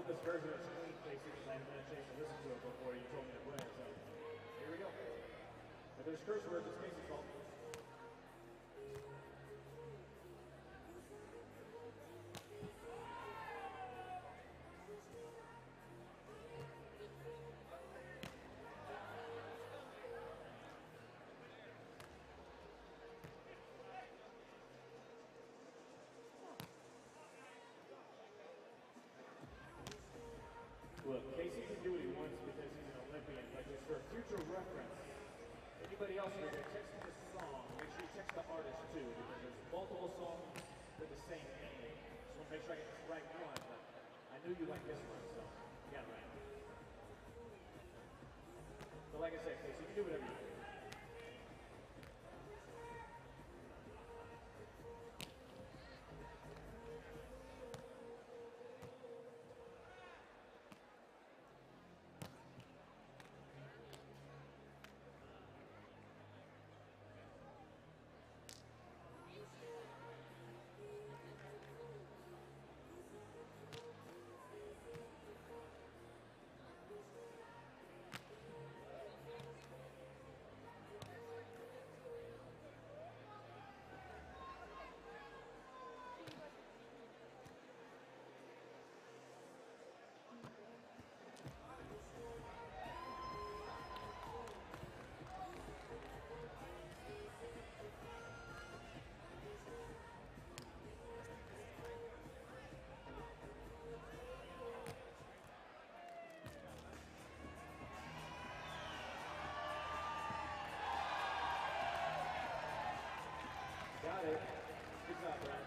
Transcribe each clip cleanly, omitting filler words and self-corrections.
hope this version is clean, Casey, because I haven't had a chance to listen to it before you told me to play it. So here we go. If there's curse words, it's Casey's fault. Look, Casey can do what he wants because he's an Olympian, but just for future reference, anybody else here that texts this song, make sure you text the artist too, because there's multiple songs with the same name. Just want to make sure I get the right one, but I knew you liked this one, so you got it right. But like I said, Casey, you can do whatever you want. Got it. Good job, Brad.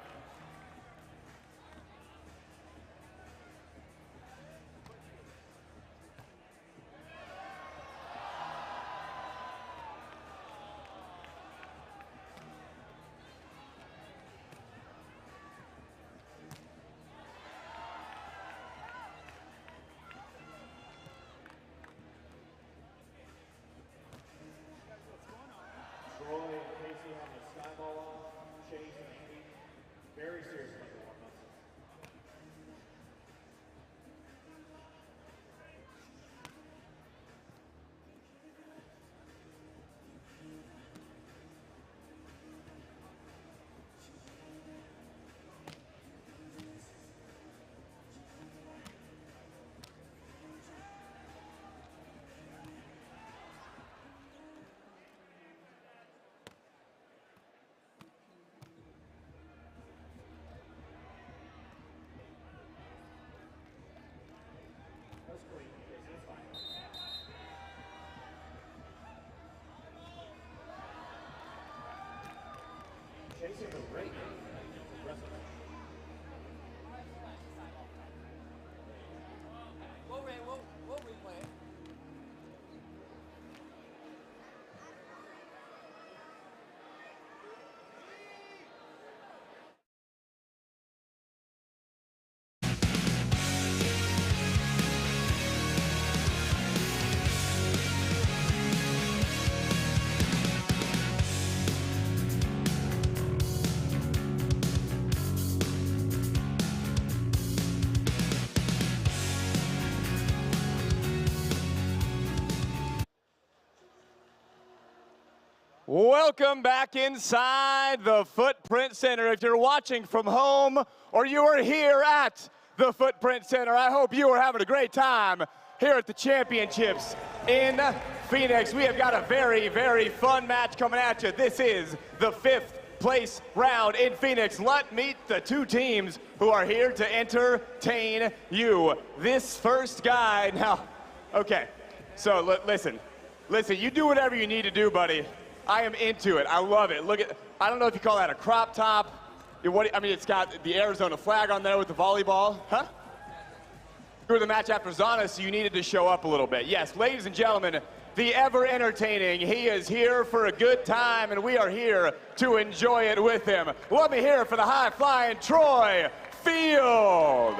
Troy and Casey on the sky ball off. Chase and Andy, very serious about the warm-ups. That's clean. That's fine. Chasing the rate. Impressive. We'll replay it. Welcome back inside the Footprint Center. If you're watching from home or you are here at the Footprint Center, I hope you are having a great time here at the championships in Phoenix. We have got a very, very fun match coming at you. This is the 5th place round in Phoenix. Let's meet the two teams who are here to entertain you. This first guy, now, okay, so listen, you do whatever you need to do, buddy. I am into it. I love it. Look at, I don't know if you call that a crop top. I mean, it's got the Arizona flag on there with the volleyball. Huh? You were the match after Zana, so you needed to show up a little bit. Yes, ladies and gentlemen, the ever entertaining. He is here for a good time, and we are here to enjoy it with him. Let me hear it for the high-flying Troy Field.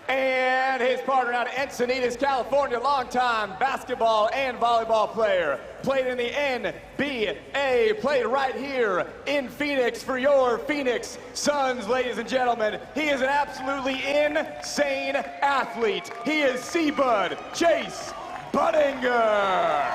And his his partner out of Encinitas, California, longtime basketball and volleyball player. Played in the NBA, played right here in Phoenix for your Phoenix Suns, ladies and gentlemen. He is an absolutely insane athlete. He is C-Bud Chase Budinger.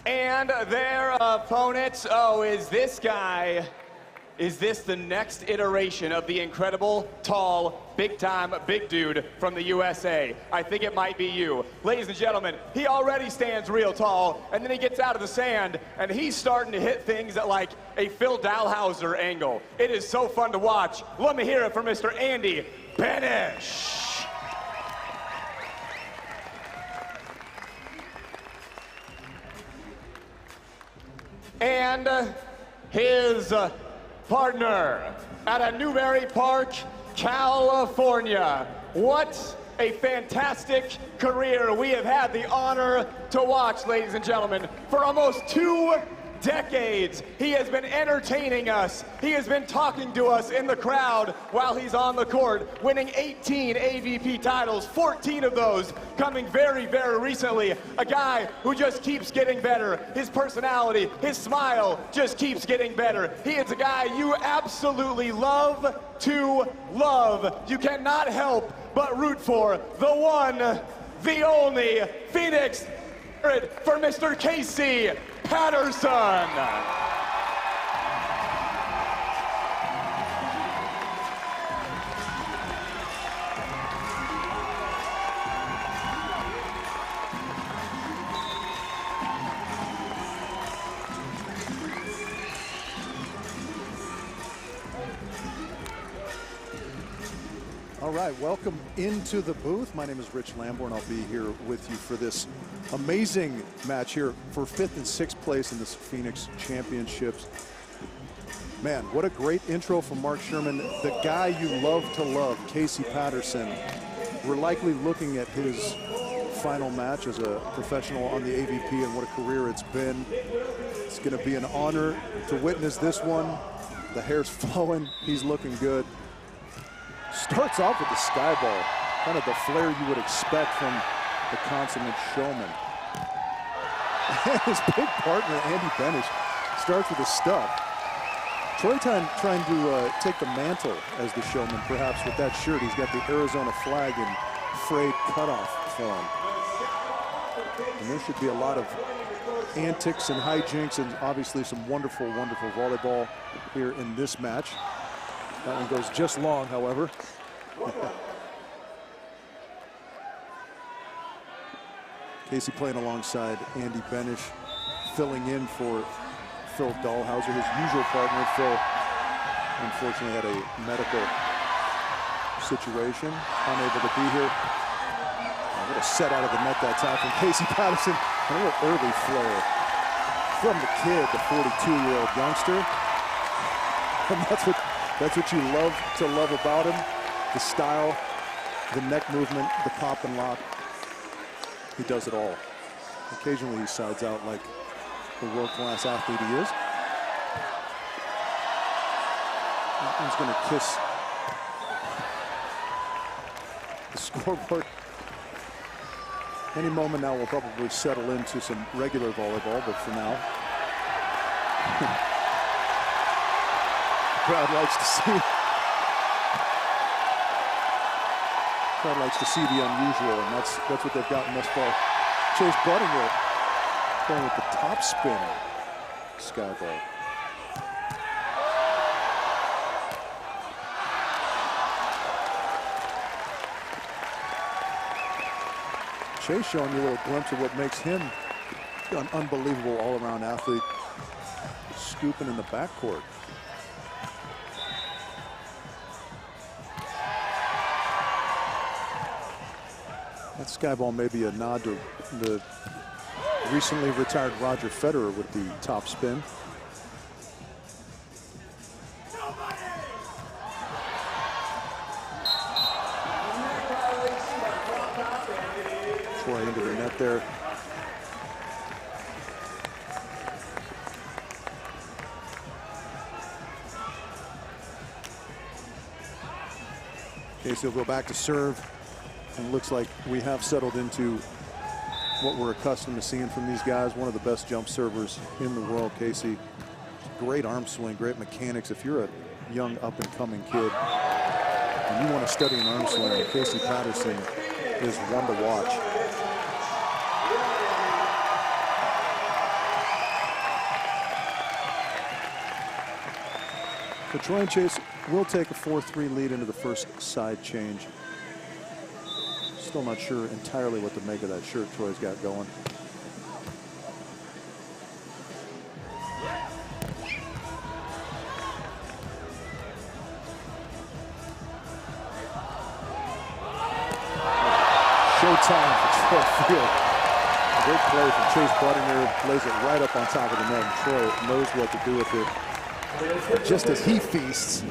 And their opponents, oh, is this the next iteration of the incredible, tall, big-time, big dude from the USA? I think it might be you. Ladies and gentlemen, he already stands real tall, and then he gets out of the sand, and he's starting to hit things at like a Phil Dalhausser angle. It is so fun to watch. Let me hear it for Mr. Andy Benesh. And his partner out of Newbury Park, California. What a fantastic career we have had the honor to watch, ladies and gentlemen. For almost 2 decades, he has been entertaining us. He has been talking to us in the crowd while he's on the court, winning 18 AVP titles, 14 of those coming very, very recently. A guy who just keeps getting better. His personality, his smile just keeps getting better. He is a guy you absolutely love to love. You cannot help but root for the one, the only Phoenix for Mr. Casey Patterson. All right, welcome into the booth. My name is Rich Lamborn. I'll be here with you for this amazing match here for 5th and 6th place in this Phoenix Championships. Man, what a great intro from Mark Sherman. The guy you love to love, Casey Patterson. We're likely looking at his final match as a professional on the AVP, and what a career it's been. It's going to be an honor to witness this one. The hair's flowing. He's looking good. Starts off with the sky ball, kind of the flair you would expect from the consummate showman. And his big partner, Andy Benesh, starts with the stuff. Troy trying to take the mantle as the showman, perhaps with that shirt. He's got the Arizona flag in frayed cutoff form. And there should be a lot of antics and hijinks and obviously some wonderful, wonderful volleyball here in this match. That one goes just long, however. Casey playing alongside Andy Benesh, filling in for Phil Dalhausser, his usual partner. Phil unfortunately had a medical situation, unable to be here. What a set out of the net that time from Casey Patterson. A little early flare from the kid, the 42-year-old youngster. And that's what you love to love about him. The style, the neck movement, the pop and lock. He does it all. Occasionally he sides out like the world-class athlete he is. He's going to kiss the scoreboard. Any moment now we'll probably settle into some regular volleyball, but for now. Crowd likes to see. Crowd likes to see the unusual, and that's what they've gotten thus far. Chase Budinger going with the top spin sky ball. Chase showing you a little glimpse of what makes him an unbelievable all-around athlete, scooping in the backcourt. That sky ball may be a nod to the recently retired Roger Federer with the top spin. Troy into the net there. Casey will go back to serve. And it looks like we have settled into what we're accustomed to seeing from these guys. One of the best jump servers in the world, Casey. Great arm swing, great mechanics. If you're a young up-and-coming kid and you want to study an arm swing, Casey Patterson is one to watch. So Troy and Chase will take a 4-3 lead into the first side change. Still not sure entirely what to make of that shirt Troy's got going. Showtime for Troy Field. Great play from Chase Budinger. Lays it right up on top of the net. And Troy knows what to do with it. Just as he feasts,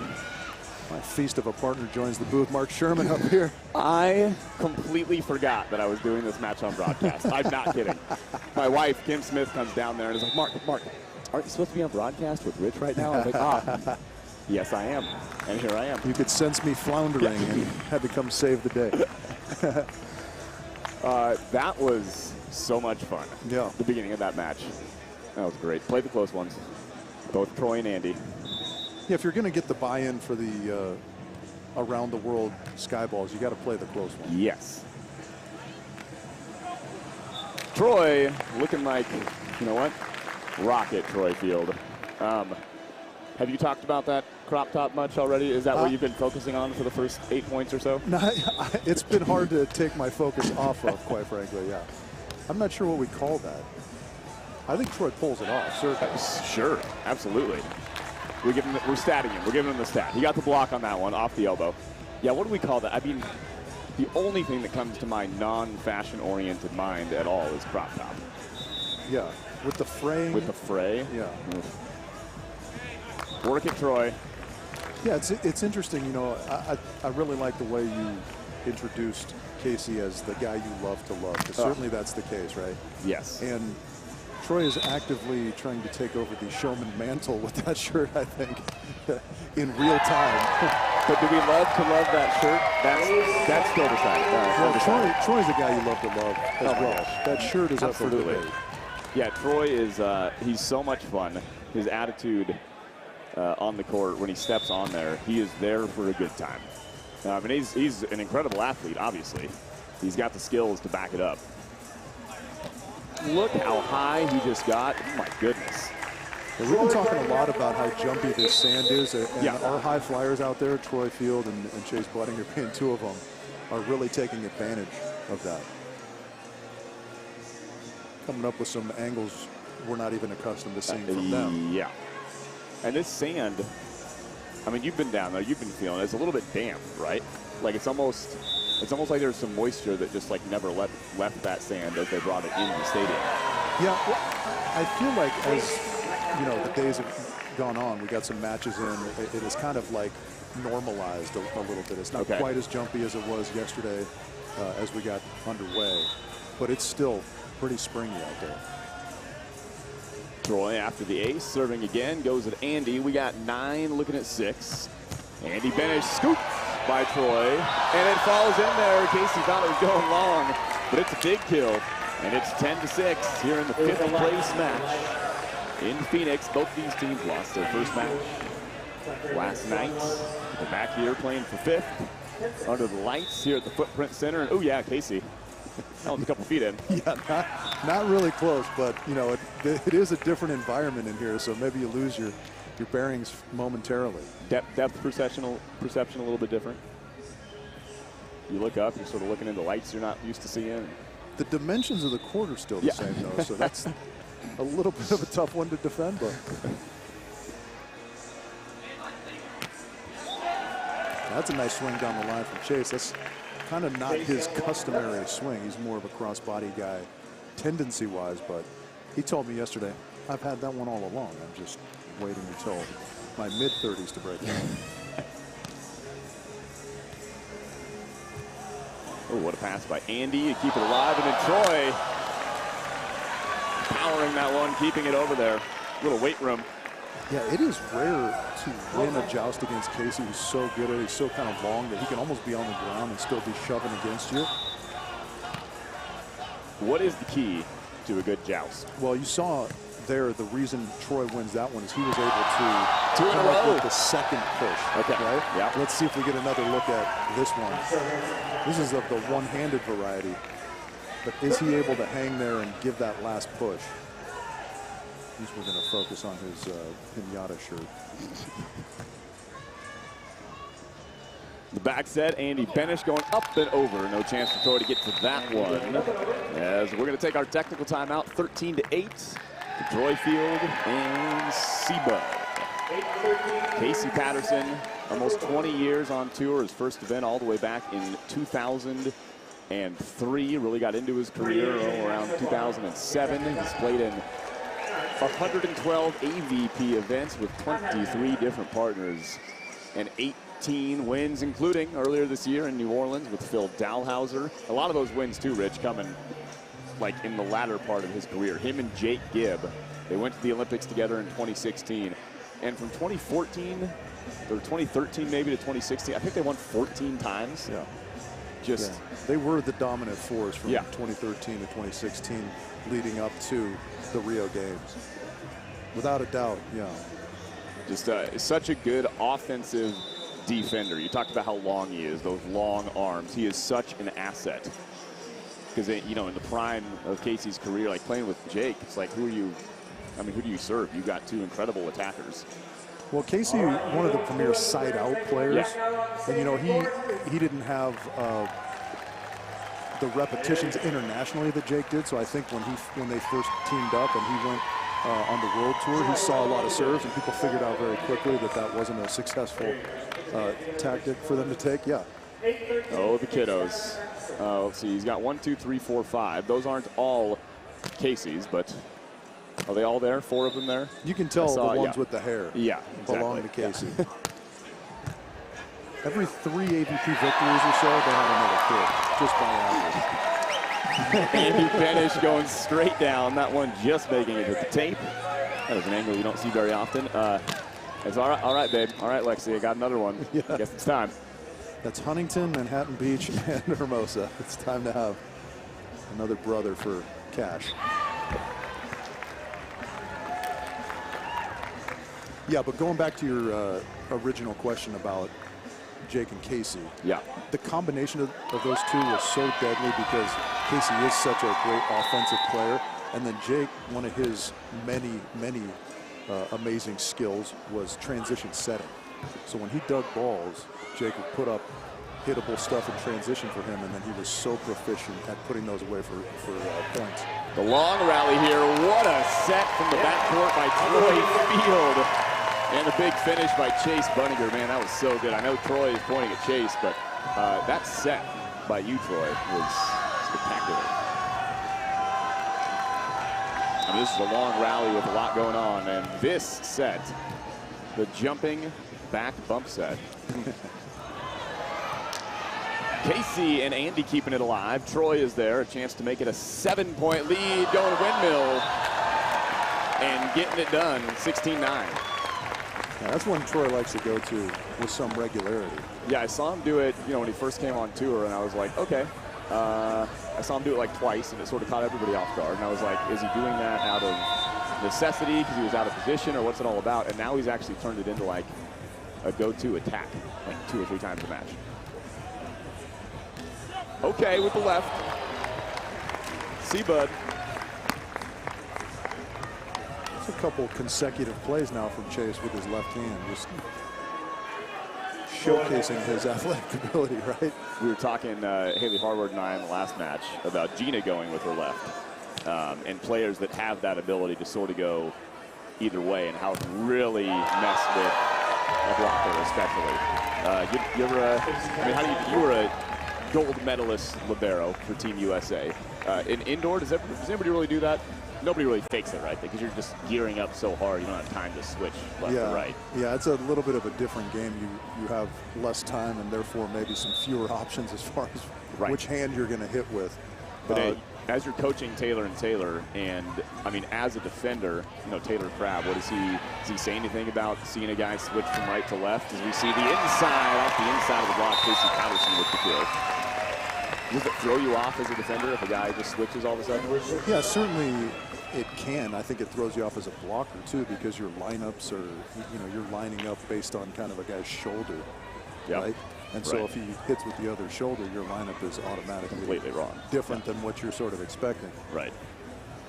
my feast of a partner joins the booth. Mark Sherman up here. I completely forgot that I was doing this match on broadcast. I'm not kidding. My wife, Kim Smith, comes down there and is like, Mark, aren't you supposed to be on broadcast with Rich right now? I'm like, yes, I am. And here I am. You could sense me floundering and had to come save the day. That was so much fun. Yeah. The beginning of that match. That was great. Play the close ones. Both Troy and Andy. Yeah, if you're going to get the buy-in for the around the world Skyballs, you got to play the close one. Yes. Troy looking like, you know what? Rocket Troy Field. Have you talked about that crop top much already? Is that what you've been focusing on for the first 8 points or so? No, it's been hard to take my focus off of, quite frankly, yeah. I'm not sure what we call that. I think Troy pulls it off, certainly. Sure, absolutely. We're statting him. We're giving him the stat. He got the block on that one, off the elbow. Yeah, what do we call that? I mean, the only thing that comes to my non-fashion-oriented mind at all is crop top. Yeah, with the fray. With the fray? Yeah. Work it, Troy. Yeah, it's interesting. You know, I really like the way you introduced Casey as the guy you love to love, because certainly that's the case, right? Yes. And Troy is actively trying to take over the showman mantle with that shirt, I think, in real time. But do we love to love that shirt? That's still decided. Well, Troy's the guy you love to love as well. Gosh. That shirt is Absolutely. up for debate. Yeah, Troy is, he's so much fun. His attitude on the court, when he steps on there, he is there for a good time. And he's an incredible athlete, obviously. He's got the skills to back it up. Look how high he just got. Oh, my goodness. Yeah, we've been talking a lot about how jumpy this sand is, and our high flyers out there, Troy Field and Chase Budinger, being two of them, are really taking advantage of that. Coming up with some angles we're not even accustomed to seeing from them. Yeah. And this sand, I mean, you've been down there, you've been feeling it. It's a little bit damp, right? Like it's almost like there's some moisture that just like never left that sand as they brought it into the stadium. Yeah, well, I feel like as you know the days have gone on, we got some matches in. It is kind of like normalized a little bit. It's not quite as jumpy as it was yesterday as we got underway, but it's still pretty springy out there. Troy, after the ace, serving again, goes at Andy. We got 9, looking at 6. Andy Benesh scooped by Troy, and it falls in there. Casey thought it was going long, but it's a big kill, and it's 10-6 here in the 5th place match in Phoenix. Both these teams lost their first match last night. They're back here playing for 5th under the lights here at the Footprint Center. And oh yeah, Casey. That was a couple feet in. Yeah, not really close, but you know, it is a different environment in here, so maybe you lose your bearings momentarily. Depth perception a little bit different. You look up, you're sort of looking into lights you're not used to seeing. The dimensions of the court are still the same, though, so that's a little bit of a tough one to defend, but. That's a nice swing down the line from Chase. That's kind of not his customary swing. He's more of a cross-body guy tendency-wise, but he told me yesterday, I've had that one all along. I'm just waiting until my mid-30s to break it. Oh, what a pass by Andy to keep it alive, and then Troy powering that one, keeping it over there. Little weight room. Yeah, it is rare to win a joust against Casey, who's so good at it. He's so kind of long that he can almost be on the ground and still be shoving against you. What is the key to a good joust? Well, you saw there the reason Troy wins that one is he was able to Two in a come up row with the second push. Okay. Right? Yeah. Let's see if we get another look at this one. This is of the one-handed variety. But is he able to hang there and give that last push? At least we're going to focus on his pinata shirt. The back set, Andy Benesh going up and over. No chance for Troy to get to that one. As we're going to take our technical timeout, 13-8. Troy Field and Seba. Casey Patterson, almost 20 years on tour. His first event all the way back in 2003. Really got into his career around 2007. He's played in 112 AVP events with 23 different partners and 18 wins, including earlier this year in New Orleans with Phil Dalhouser. A lot of those wins too, Rich, coming like in the latter part of his career. Him and Jake Gibb, they went to the Olympics together in 2016. And from 2014 or 2013 maybe to 2016, I think they won 14 times. Yeah. Just they were the dominant force from Yeah. 2013 to 2016 leading up to the Rio Games. Without a doubt, yeah. just such a good offensive defender. You talked about how long he is, those long arms. He is such an asset. Because, you know, in the prime of Casey's career, like playing with Jake, it's like, who do you serve? You got two incredible attackers. Well, Casey, one of the premier side-out players, and you know he didn't have the repetitions internationally that Jake did. So I think when they first teamed up and he went on the world tour, he saw a lot of serves, and people figured out very quickly that that wasn't a successful tactic for them to take. Yeah. Oh, the kiddos. Let's see. He's got 1, 2, 3, 4, 5. Those aren't all Casey's, but. Are they all there? 4 of them there? You can tell the ones with the hair belong to Casey. Yeah. Every 3 AVP victories or so, they had another kid, just by average. Andy Benesh going straight down. That one just making it hit the tape. That is an angle you don't see very often. It's all right, babe. All right, Lexi, I got another one. Yeah. I guess it's time. That's Huntington, Manhattan Beach, and Hermosa. It's time to have another brother for Cash. Yeah, but going back to your original question about Jake and Casey. Yeah. The combination of those two was so deadly because Casey is such a great offensive player. And then Jake, one of his many amazing skills was transition setting. So when he dug balls, Jake would put up hittable stuff in transition for him, and then he was so proficient at putting those away for points. The long rally here. What a set from the backcourt by Troy Field. And a big finish by Chase Budinger. Man, that was so good. I know Troy is pointing at Chase, but that set by you, Troy, was spectacular. I mean, this is a long rally with a lot going on, and this set, the jumping back bump set. Casey and Andy keeping it alive. Troy is there, a chance to make it a 7-point lead, going windmill, and getting it done, 16-9. Yeah, that's one Troy likes to go to with some regularity. Yeah, I saw him do it, you know, when he first came on tour, and I was like, okay. I saw him do it like twice, and it sort of caught everybody off guard. And I was like, is he doing that out of necessity because he was out of position, or what's it all about? And now he's actually turned it into like a go-to attack, like 2 or 3 times a match. Okay, with the left. Bud. It's a couple consecutive plays now from Chase with his left hand, just showcasing his athletic ability, right? We were talking, Haley Harvard and I in the last match, about Gina going with her left, and players that have that ability to sort of go either way, and how it can really mess with a blocker, especially. You were a gold medalist libero for Team USA. In indoor, does anybody really do that? Nobody really fakes it, right? Because you're just gearing up so hard, you don't have time to switch left to right. Yeah, it's a little bit of a different game. You have less time and therefore maybe some fewer options as far as which hand you're going to hit with. But as you're coaching Taylor and Taylor, and I mean, as a defender, you know, Taylor Crabb, does he say anything about seeing a guy switch from right to left? As we see the inside, off the inside of the block, Casey Patterson with the kill. Does it throw you off as a defender if a guy just switches all of a sudden? Yeah, certainly it can. I think it throws you off as a blocker too, because your lineups are, you know, you're lining up based on kind of a guy's shoulder, right? And so if he hits with the other shoulder, your lineup is automatically completely wrong, different than what you're sort of expecting. Right.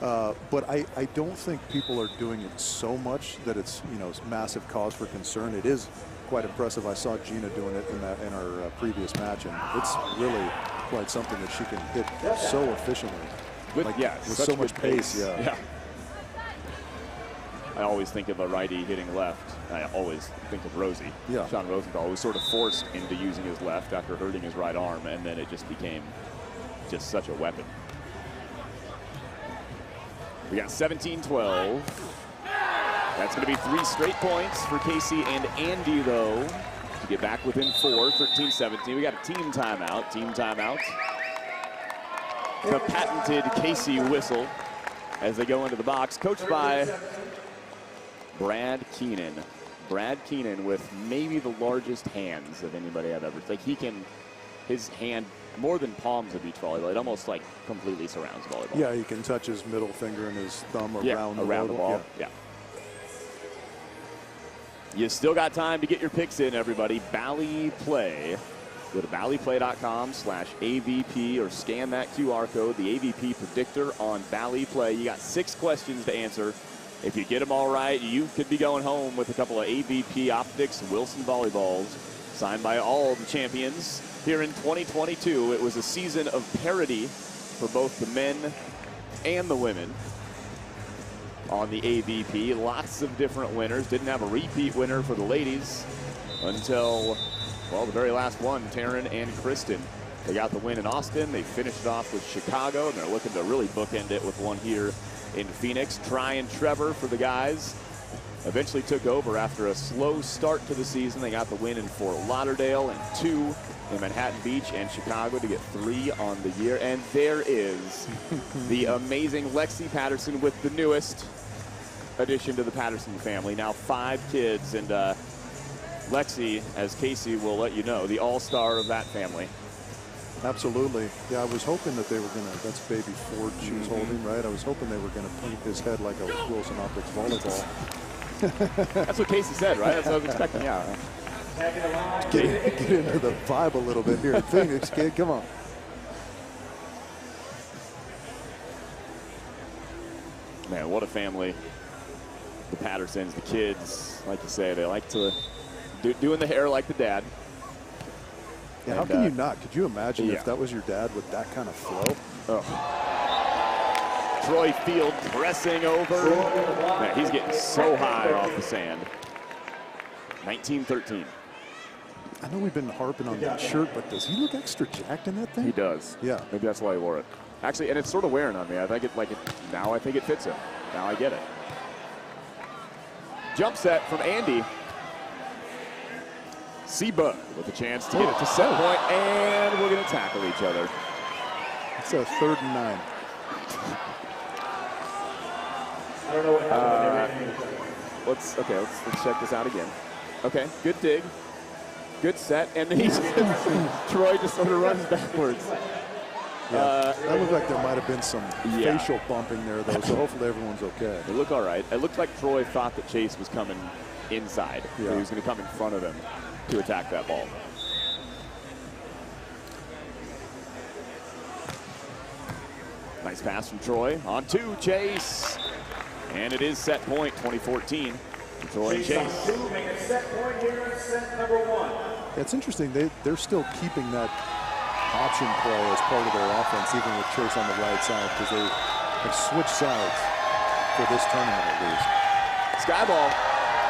But I don't think people are doing it so much that it's, you know, massive cause for concern. It is quite impressive. I saw Gina doing it in our previous match, and it's really quite something that she can hit so efficiently. With so much pace. Yeah. I always think of a righty hitting left. I always think of Rosie. Yeah. Sean Rosenthal was sort of forced into using his left after hurting his right arm, and then it just became just such a weapon. We got 17-12. That's going to be 3 straight points for Casey and Andy, though, to get back within 4, 13-17. We got a team timeout. Team timeout. The patented Casey whistle as they go into the box, coached by Brad Keenan. Brad Keenan with maybe the largest hands of anybody I've ever. Like, he can, his hand, more than palms of beach volleyball, it almost like completely surrounds volleyball. Yeah, he can touch his middle finger and his thumb around the ball. Yeah. You still got time to get your picks in, everybody. Bally Play. Go to ballyplay.com/AVP or scan that QR code, the AVP predictor on Bally Play. You got 6 questions to answer. If you get them all right, you could be going home with a couple of AVP Optics Wilson volleyballs signed by all the champions here in 2022. It was a season of parity for both the men and the women on the AVP. Lots of different winners. Didn't have a repeat winner for the ladies until, well, the very last one, Taryn and Kristen. They got the win in Austin. They finished it off with Chicago, and they're looking to really bookend it with one here in Phoenix. Try and Trevor for the guys eventually took over after a slow start to the season. They got the win in Fort Lauderdale and 2 in Manhattan Beach and Chicago to get 3 on the year. And there is the amazing Lexi Patterson with the newest addition to the Patterson family. Now 5 kids, and Lexi, as Casey will let you know, the all-star of that family. Absolutely. Yeah, I was hoping that they were going to, that's baby Ford she was holding, right? I was hoping they were going to paint his head like a Wilson Optics volleyball. That's what Casey said, right? That's what I was expecting, yeah. Get into the vibe a little bit here. Phoenix, kid, come on. Man, what a family. The Pattersons, the kids, like you say, they like to doing the hair like the dad. Yeah, how can you not? Could you imagine if that was your dad with that kind of flow? Oh. Troy Field pressing over. Man, he's getting so high off the sand. 19-13. I know we've been harping on that shirt, but does he look extra jacked in that thing? He does. Yeah. Maybe that's why he wore it. Actually, and it's sort of wearing on me. I think now I think it fits him. Now I get it. Jump set from Andy. Seabud with a chance to get it to set point, and we're going to tackle each other. It's a 3rd and 9. I don't know what happened. Let's check this out again. Okay, good dig, good set, and he's Troy just sort of runs backwards. Yeah, that looked like there might have been some facial bumping there, though, so hopefully everyone's okay. They look all right. It looked like Troy thought that Chase was coming inside. So he was going to come in front of him to attack that ball. Nice pass from Troy. On 2, Chase. And it is set point, 2014. Troy and Chase. Make a set point here in set number 1. It's interesting. They're still keeping that option play as part of their offense, even with Chase on the right side, because they have switched sides for this tournament at least. Sky ball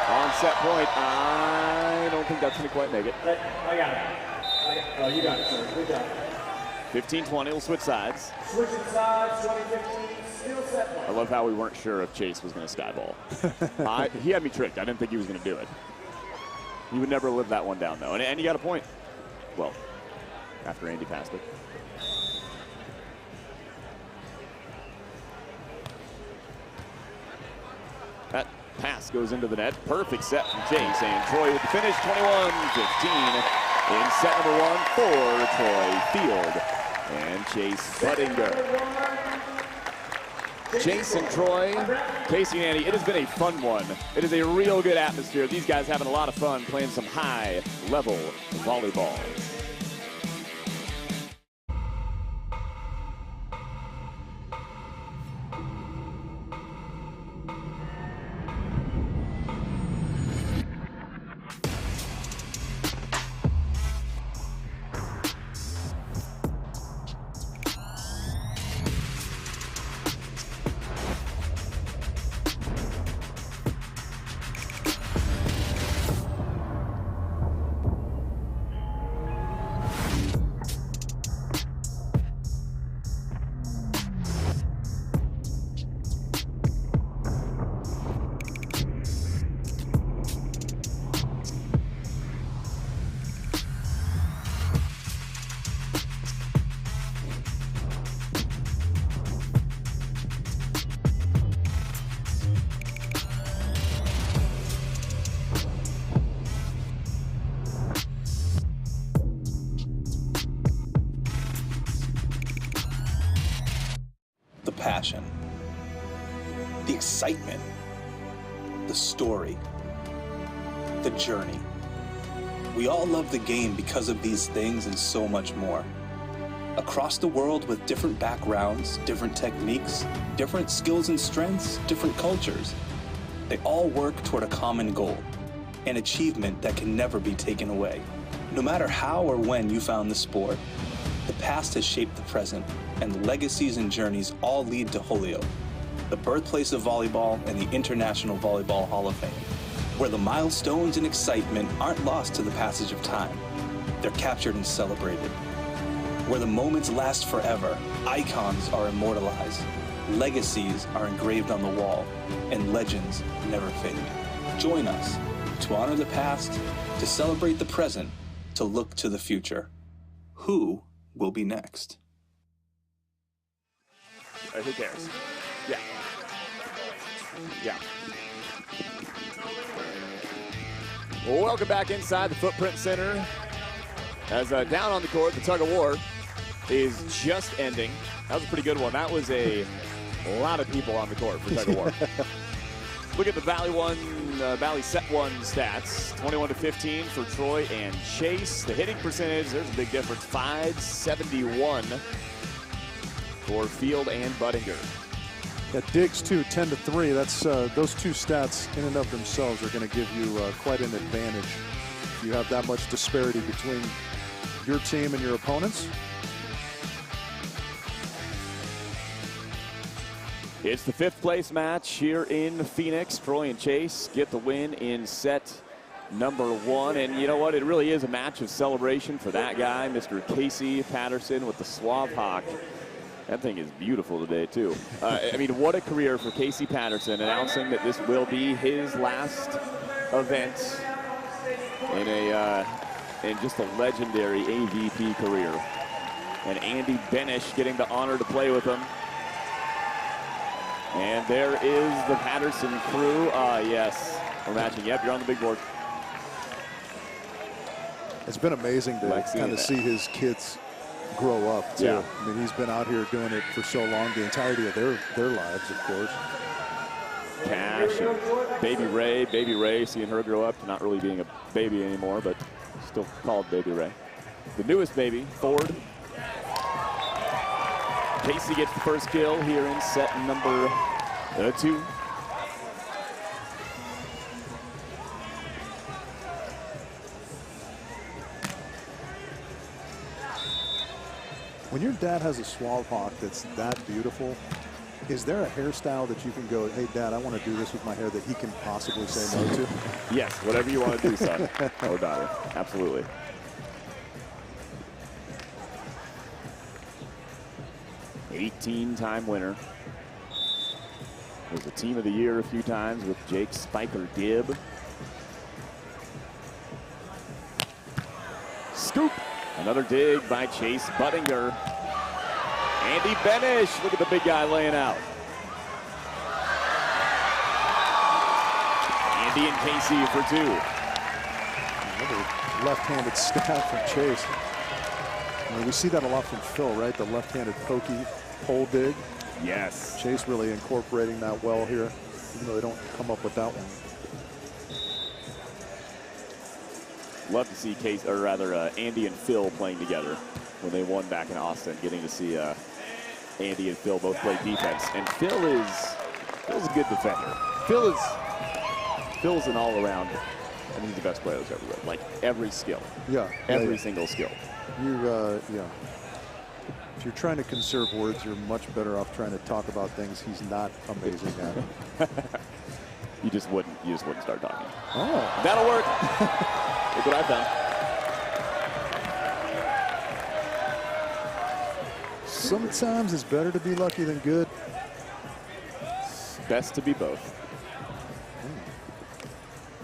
on set point. I don't think that's going to quite make it. I got it. Oh, you got it, sir. Good job. 15-20, we'll switch sides. Switching sides, 2015, still set point. I love how we weren't sure if Chase was going to sky ball. He had me tricked. I didn't think he was going to do it. He would never live that one down, though. And you got a point. Well, after Andy passed it. Pass goes into the net. Perfect set from Chase. And Troy with the finish, 21-15 in set number 1 for Troy Field and Chase Budinger. Chase and Troy, Casey and Andy, it has been a fun one. It is a real good atmosphere. These guys having a lot of fun playing some high-level volleyball. The passion, the excitement, the story, the journey. We all love the game because of these things and so much more. Across the world with different backgrounds, different techniques, different skills and strengths, different cultures, they all work toward a common goal, an achievement that can never be taken away. No matter how or when you found the sport, the past has shaped the present, and the legacies and journeys all lead to Holyoke, the birthplace of volleyball and the International Volleyball Hall of Fame, where the milestones and excitement aren't lost to the passage of time. They're captured and celebrated. Where the moments last forever, icons are immortalized, legacies are engraved on the wall, and legends never fade. Join us to honor the past, to celebrate the present, to look to the future. Who will be next? Who cares? Yeah. Yeah. Well, welcome back inside the Footprint Center. As down on the court, the tug of war is just ending. That was a pretty good one. That was a lot of people on the court for tug of war. Look at the Valley set one stats. 21-15 for Troy and Chase. The hitting percentage, there's a big difference. 571 for Field and Budinger. Yeah, Diggs too, 10-3. That's those two stats in and of themselves are going to give you quite an advantage. You have that much disparity between your team and your opponents. It's the 5th place match here in Phoenix. Troy and Chase get the win in set number 1. And you know what? It really is a match of celebration for that guy, Mr. Casey Patterson with the Suave Hawk. That thing is beautiful today, too. I mean, what a career for Casey Patterson, announcing that this will be his last event in just a legendary AVP career. And Andy Benesh getting the honor to play with him. And there is the Patterson crew. Yes, we're matching. Yep, you're on the big board. It's been amazing to kind of see his kids grow up, too. Yeah. I mean, he's been out here doing it for so long, the entirety of their lives, of course. Cash and Baby Ray, seeing her grow up to not really being a baby anymore, but still called Baby Ray. The newest baby, Ford. Casey gets the first kill here in set number 2. When your dad has a Suave Hawk that's that beautiful, is there a hairstyle that you can go, hey, Dad, I want to do this with my hair, that he can possibly say no to? Yes, whatever you want to do, son or daughter. Absolutely. '18-time winner. Was the team of the year a few times with Jake Spiker Gibb. Scoop. Another dig by Chase Budinger. Andy Benesh. Look at the big guy laying out. Andy and Casey for 2. Another left-handed stab from Chase. We see that a lot from Phil, right? The left-handed pokey pole dig. Yes. Chase really incorporating that well here, even though they don't come up with that one. Love to see Andy and Phil playing together when they won back in Austin. Getting to see Andy and Phil both play defense, and Phil's a good defender. Phil's an all-around. I think he's the best player that's ever lived. Like every skill. Yeah. Every single skill. Yeah. If you're trying to conserve words, you're much better off trying to talk about things he's not amazing at. You just wouldn't start talking. Oh. That'll work. Look what I found. Sometimes it's better to be lucky than good. Best to be both.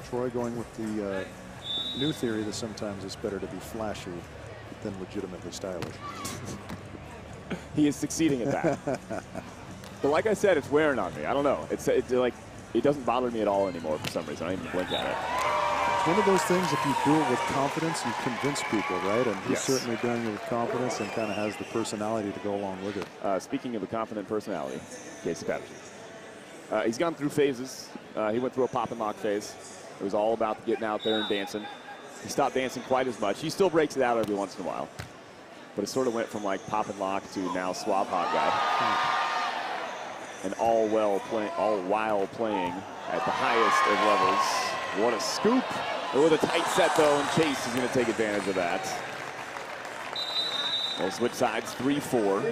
Troy going with the new theory that sometimes it's better to be flashy than legitimately stylish. He is succeeding at that. But like I said, it's wearing on me. I don't know. It's like it doesn't bother me at all anymore for some reason. I don't even blink at it. It's one of those things, if you do it with confidence, you convince people, right? And he's Yes. certainly doing it with confidence and kind of has the personality to go along with it. Speaking of a confident personality, Casey Patterson. He's gone through phases. He went through a pop and lock phase. It was all about getting out there and dancing. He stopped dancing quite as much. He still breaks it out every once in a while. But it sort of went from like pop and lock to now swab hop guy. And all while playing at the highest of levels. What a scoop. With a tight set though, and Chase is going to take advantage of that. We'll switch sides, 3-4.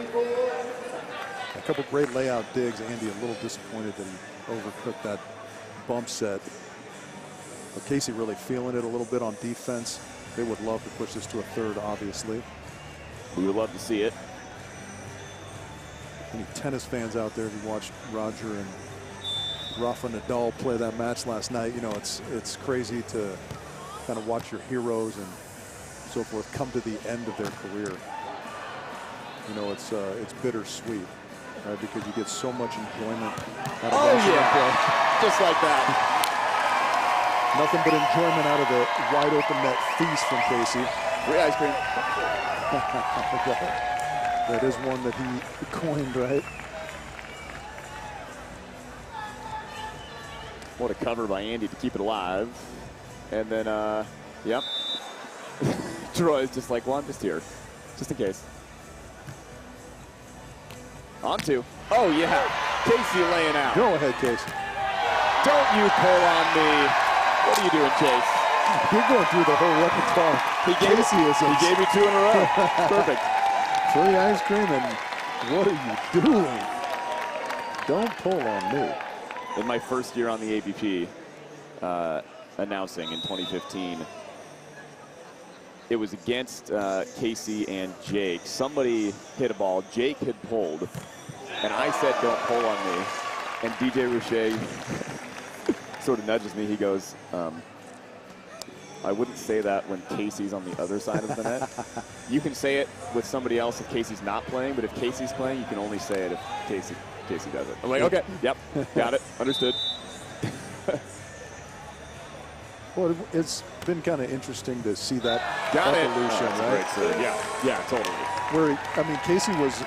A couple great layout digs. Andy a little disappointed that he overcooked that bump set. But Casey really feeling it a little bit on defense. They would love to push this to a third, obviously. We would love to see it. Any tennis fans out there who watched Roger and Rafa Nadal play that match last night, you know, it's crazy to kind of watch your heroes and so forth come to the end of their career. You know, it's bittersweet, right? Because you get so much enjoyment out of watching them play. Just like that. Nothing but enjoyment out of the wide open net feast from Casey. Free ice cream. That is one that he coined, right? What a cover by Andy to keep it alive. And then, yep. Troy's just like, well, I'm just here, just in case. On to. Oh, yeah. Casey laying out. Go ahead, Casey. Don't you pull on me. What are you doing, Chase? You're going through the whole repertoire. He gave me 2 in a row. Perfect. Free ice cream, and what are you doing? Don't pull on me. In my first year on the AVP, announcing in 2015, it was against Casey and Jake. Somebody hit a ball. Jake had pulled, and I said, "Don't pull on me." And DJ Rouchet sort of nudges me. He goes, I wouldn't say that when Casey's on the other side of the net. You can say it with somebody else if Casey's not playing, but if Casey's playing, you can only say it if Casey does it. I'm like, okay, yep, got it, understood. Well, it's been kind of interesting to see that Got evolution, it. right? Great, yeah, totally. Where, I mean, Casey was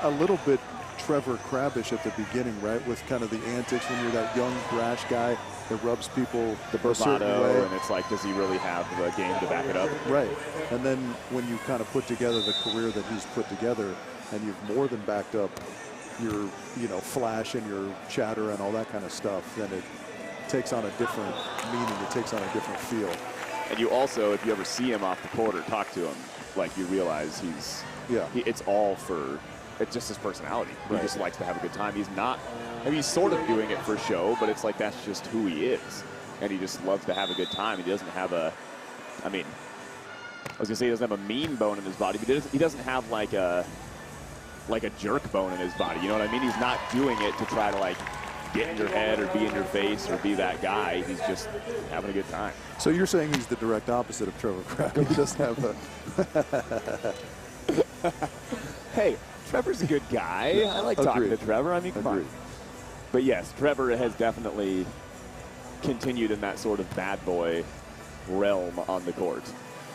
a little bit Trevor Crabbish at the beginning, right? With kind of the antics when you're that young, brash guy that rubs people The a certain bravado, way. and it's like, does he really have the game to back it up? Right. And then when you kind of put together the career that he's put together, and you've more than backed up your, you know, flash and your chatter and all that kind of stuff, then it takes on a different meaning. It takes on a different feel. And you also, if you ever see him off the court or talk to him, like you realize it's all for, it's just his personality. He just likes to have a good time. He's not, I mean, he's sort of doing it for show, but it's like that's just who he is. And he just loves to have a good time. He doesn't have a, I mean, I was gonna say he doesn't have a mean bone in his body, but he doesn't have like a jerk bone in his body. You know what I mean? He's not doing it to try to like get in your head or be in your face or be that guy. He's just having a good time. So you're saying he's the direct opposite of Trevor Crabbe. He doesn't have a... Hey, Trevor's a good guy. I like talking to Trevor. I mean, come on. But yes, Trevor has definitely continued in that sort of bad boy realm on the court.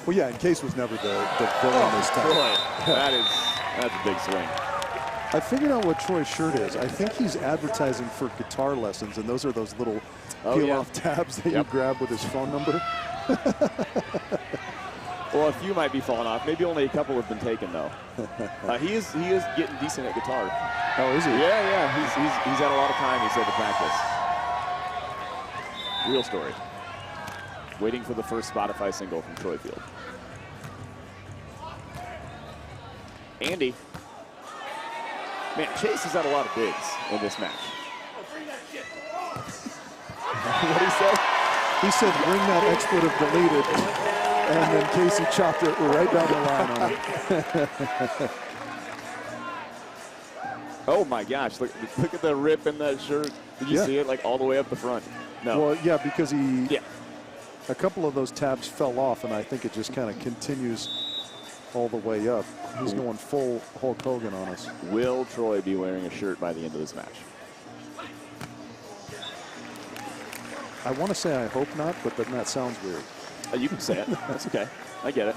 Well, yeah, and Case was never the villain this time. Boy, that's a big swing. I figured out what Troy's shirt is. I think he's advertising for guitar lessons, and those are those little peel-off tabs that you grab with his phone number. Well, a few might be falling off. Maybe only a couple have been taken, though. He is getting decent at guitar. Oh, is he? Yeah. He's had a lot of time, he said, to practice. Real story. Waiting for the first Spotify single from Troy Field. Andy. Man, Chase has had a lot of bigs in this match. What he said? He said, bring that expletive deleted. And then Casey chopped it right down the line on him. Oh my gosh, look at the rip in that shirt. Did you see it like all the way up the front? No. Well, yeah, because a couple of those tabs fell off, and I think it just kind of continues all the way up. He's going full Hulk Hogan on us. Will Troy be wearing a shirt by the end of this match? I want to say I hope not, but then that sounds weird. You can say it. That's okay. I get it.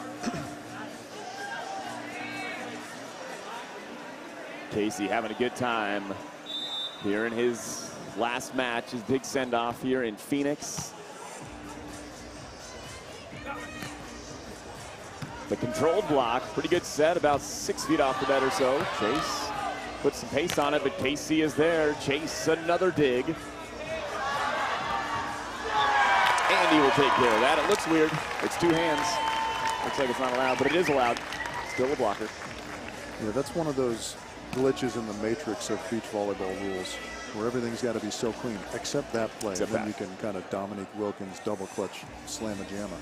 Casey having a good time here in his last match, his big send-off here in Phoenix. The controlled block, pretty good set, about 6 feet off the net or so. Chase puts some pace on it, but Casey is there. Chase, another dig. Andy will take care of that. It looks weird. It's two hands. Looks like it's not allowed, but it is allowed. Still a blocker. Yeah, that's one of those glitches in the matrix of beach volleyball rules where everything's got to be so clean, except that play. Except and then that. You can kind of Dominique Wilkins double clutch slam-a-jamma.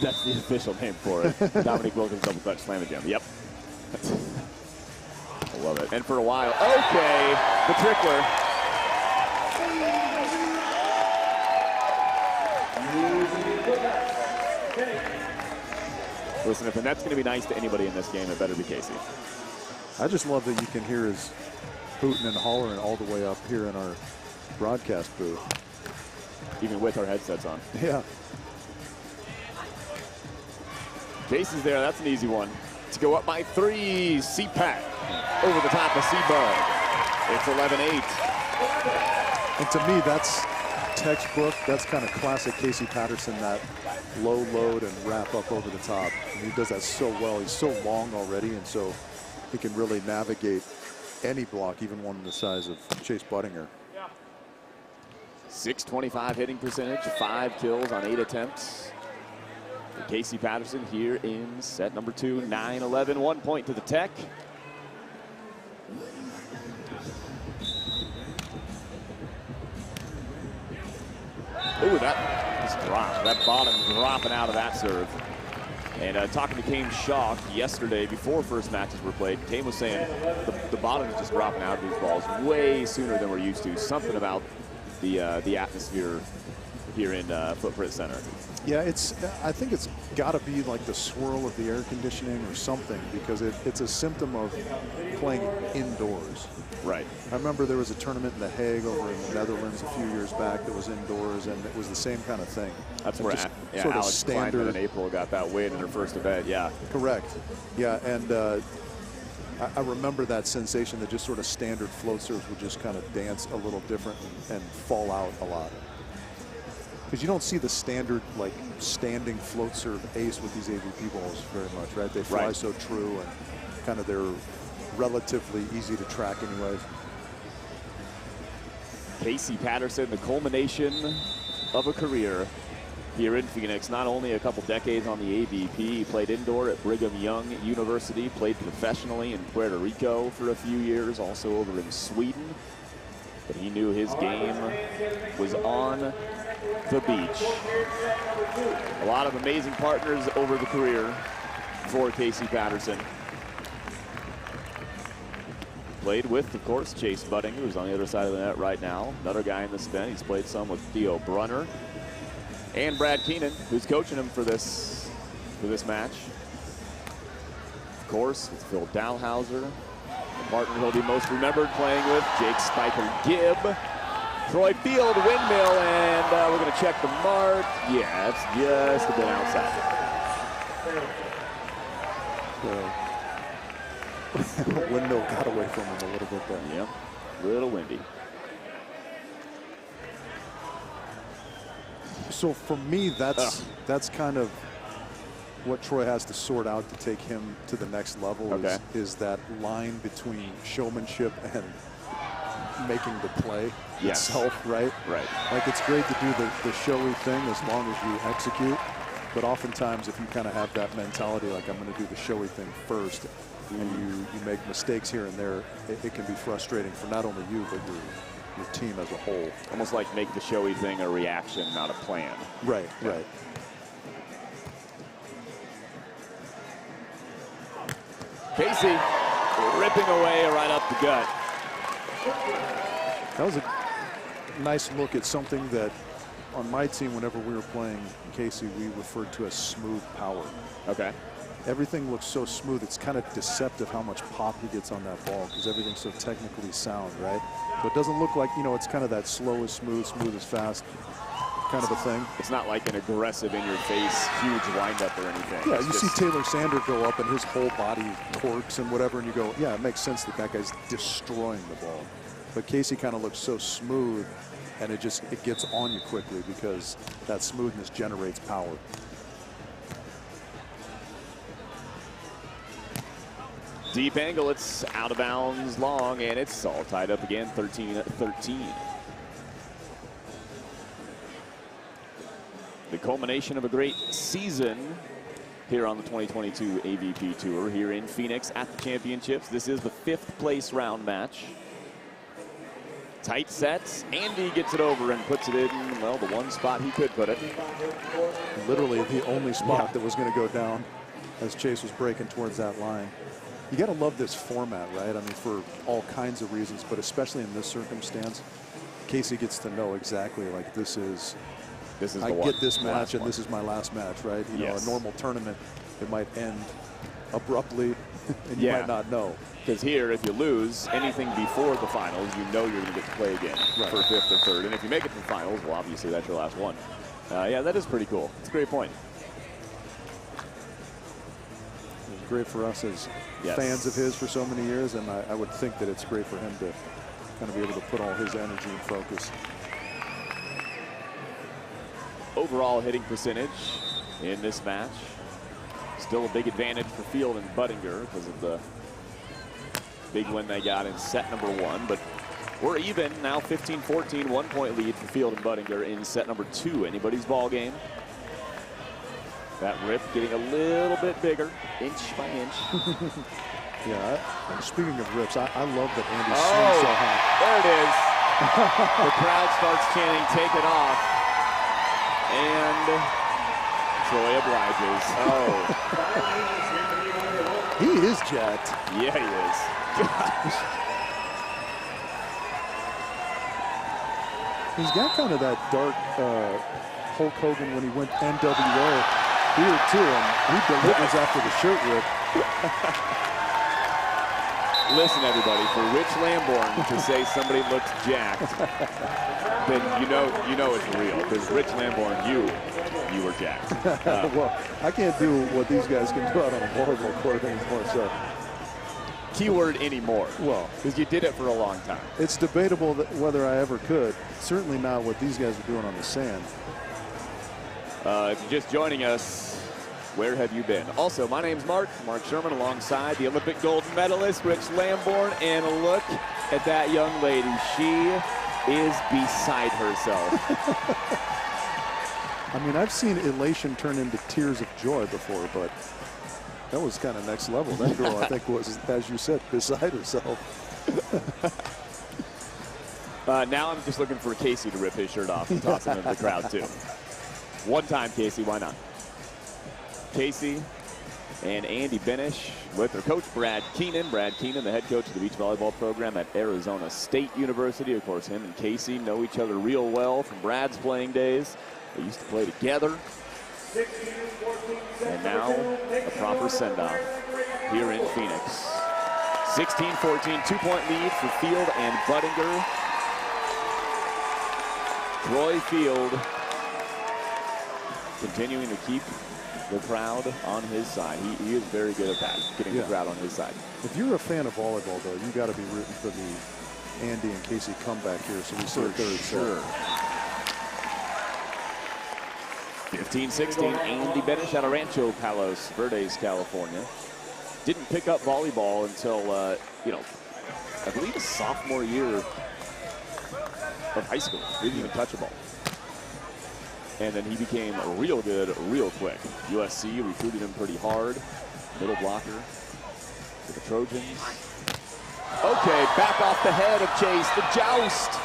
That's the official name for it. Dominique Wilkins double clutch slam-a-jamma. Yep. I love it. And for a while, okay, the trickler. Listen, if the net's going to be nice to anybody in this game, it better be Casey. I just love that you can hear his hooting and hollering all the way up here in our broadcast booth. Even with our headsets on. Yeah. Casey's there. That's an easy one. To go up by 3, C-Pack over the top of C-Bug. It's 11-8. And to me, that's textbook. That's kind of classic Casey Patterson, that low load and wrap up over the top. And he does that so well. He's so long already, and so he can really navigate any block, even one the size of Chase Budinger. .625 hitting percentage, 5 kills on 8 attempts. For Casey Patterson here in set number 2, 9-11, 1 point to the Tech. Ooh, that just dropped. That bottom dropping out of that serve. And talking to Kane Shaw yesterday before first matches were played, Kane was saying the bottom is just dropping out of these balls way sooner than we're used to. Something about the atmosphere here in Footprint Center. Yeah, I think it's got to be like the swirl of the air conditioning or something, because it's a symptom of playing indoors. Right. I remember there was a tournament in The Hague over in the Netherlands a few years back that was indoors, and it was the same kind of thing. That's where sort Alex of standard. Kleinman in April got that win in her first event, yeah. Correct. Yeah, and I remember that sensation that just sort of standard float serves would just kind of dance a little different and fall out a lot. Because you don't see the standard, like, standing float serve ace with these AVP balls very much, right? They fly so true, and kind of they're relatively easy to track anyways. Casey Patterson, the culmination of a career here in Phoenix. Not only a couple decades on the AVP, he played indoor at Brigham Young University, played professionally in Puerto Rico for a few years, also over in Sweden. But he knew his game was on the beach. A lot of amazing partners over the career for Casey Patterson. Played with, of course, Chase Budinger, who's on the other side of the net right now. Another guy in the spin. He's played some with Theo Brunner and Brad Keenan, who's coaching him for this match. Of course, with Phil Dalhauser, the partner he'll be most remembered playing with, Jake Spiker Gibb. Troy Field windmill, and we're going to check the mark. Yeah, it's just a bit outside. Windmill got away from him a little bit there. Yep, a little windy. So for me, that's kind of what Troy has to sort out to take him to the next level. Okay. Is that line between showmanship and making the play itself, right? Right. Like, it's great to do the showy thing as long as you execute, but oftentimes if you kind of have that mentality, like, I'm going to do the showy thing first, and you make mistakes here and there, it can be frustrating for not only you, but your team as a whole. Almost like make the showy thing a reaction, not a plan. Right, right. Casey ripping away right up the gut. That was a nice look at something that on my team, whenever we were playing Casey, we referred to as smooth power. Okay. Everything looks so smooth. It's kind of deceptive how much pop he gets on that ball because everything's so technically sound, right? So it doesn't look like, you know, it's kind of that slow is smooth, smooth is fast kind of a thing. It's not like an aggressive in-your-face, huge windup or anything. Yeah, it's you see Taylor Sander go up and his whole body torques and whatever, and you go, yeah, it makes sense that that guy's destroying the ball. But Casey kind of looks so smooth, and it gets on you quickly because that smoothness generates power. Deep angle, it's out of bounds long, and it's all tied up again, 13-13. The culmination of a great season here on the 2022 AVP Tour here in Phoenix at the championships. This is the 5th place round match. Tight sets. Andy gets it over and puts it in, well, the one spot he could put it. Literally the only spot that was going to go down as Chase was breaking towards that line. You got to love this format, right? I mean, for all kinds of reasons, but especially in this circumstance, Casey gets to know exactly, like, this is I get this match and this is my last match, right? You know, a normal tournament, it might end abruptly and you might not know. Because here, if you lose anything before the finals, you know you're going to get to play again for 5th or 3rd. And if you make it to the finals, well, obviously that's your last one. Yeah, that is pretty cool. It's a great point. It was great for us as fans of his for so many years, and I would think that it's great for him to kind of be able to put all his energy and focus. Overall hitting percentage in this match. Still a big advantage for Field and Budinger because of the big win they got in set number 1. But we're even now, 15-14, 1-point lead for Field and Budinger in set number 2. Anybody's ball game. That rip getting a little bit bigger, inch by inch. Yeah, speaking of rips, I love that Andy swings so high. There it is. The crowd starts chanting, "Take it off." And Troy obliges. He is jacked. Yeah, he is. He's got kind of that dark Hulk Hogan when he went NWO here too, and he delivers after the shirt rip. Listen, everybody, for Rich Lamborn to say somebody looks jacked, then you know it's real. Because Rich Lamborn, you were jacked. Well, I can't do what these guys can do out on a volleyball court anymore. So, keyword anymore. Well, because you did it for a long time. It's debatable that whether I ever could. Certainly not what these guys are doing on the sand. If you're just joining us, where have you been? Also, my name's Mark Sherman, alongside the Olympic gold medalist, Rich Lamborn. And look at that young lady. She is beside herself. I mean, I've seen elation turn into tears of joy before, but that was kind of next level. That girl, I think, was, as you said, beside herself. Now I'm just looking for Casey to rip his shirt off and toss him into the crowd, too. One time, Casey, why not? Casey and Andy Benesh with their coach, Brad Keenan. Brad Keenan, the head coach of the beach volleyball program at Arizona State University. Of course, him and Casey know each other real well from Brad's playing days. They used to play together. And now a proper send-off here in Phoenix. 16-14, 2-point lead for Field and Budinger. Troy Field continuing to keep the crowd on his side. He is very good at that, getting the crowd on his side. If you're a fan of volleyball, though, you got to be rooting for the Andy and Casey comeback here. So we see a third set. 15-16, Andy Benesh out of Rancho Palos Verdes, California. Didn't pick up volleyball until, you know, I believe his sophomore year of high school. Didn't even touch a ball. And then he became real good real quick. USC recruited him pretty hard. Middle blocker for the Trojans. Okay, back off the head of Chase, the joust.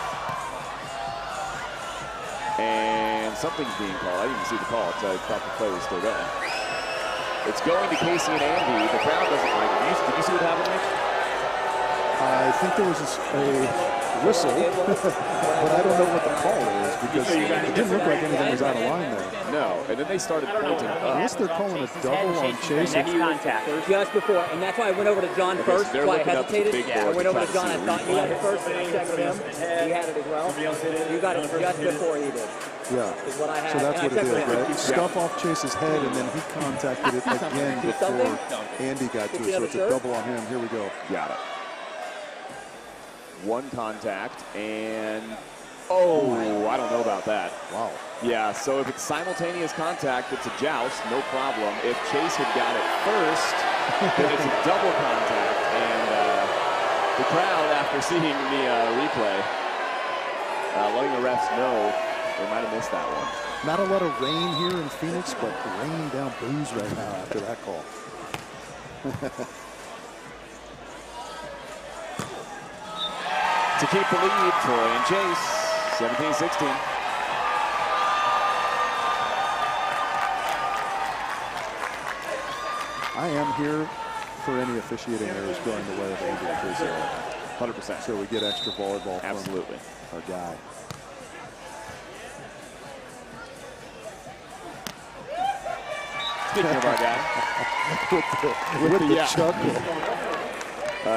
And something's being called. I didn't even see the call, so I thought the play was still going. It's going to Casey and Andy. The crowd doesn't like it. Did you see what happened, Nick? I think there was a whistle, but I don't know what the call is because it didn't look like anything was out of line there. No, and then they started pointing up. Unless they're calling a double on Chase. Next contact, just before, and that's why I went over to John first. That's why I hesitated. I went over to John. I thought you had it first, and I checked him. He had it as well. You got it just before he did. Yeah. Is what I had. So that's what it is, right? Yeah. Scuff off Chase's head, and then he contacted it again before Andy got to it. So it's a double on him. Here we go. Got it. One contact, and oh, I don't know about that. Wow. Yeah, so if it's simultaneous contact, it's a joust, no problem. If Chase had got it first, then it's a double contact. And the crowd, after seeing the replay, letting the refs know they might have missed that one. Not a lot of rain here in Phoenix, but raining down booze right now after that call. To keep the lead, Troy and Chase, 17-16. I am here for any officiating errors going the way of Andy and Casey. 100%. So we get extra volleyball Absolutely. from our guy. Speaking of our guy. with the chuckle.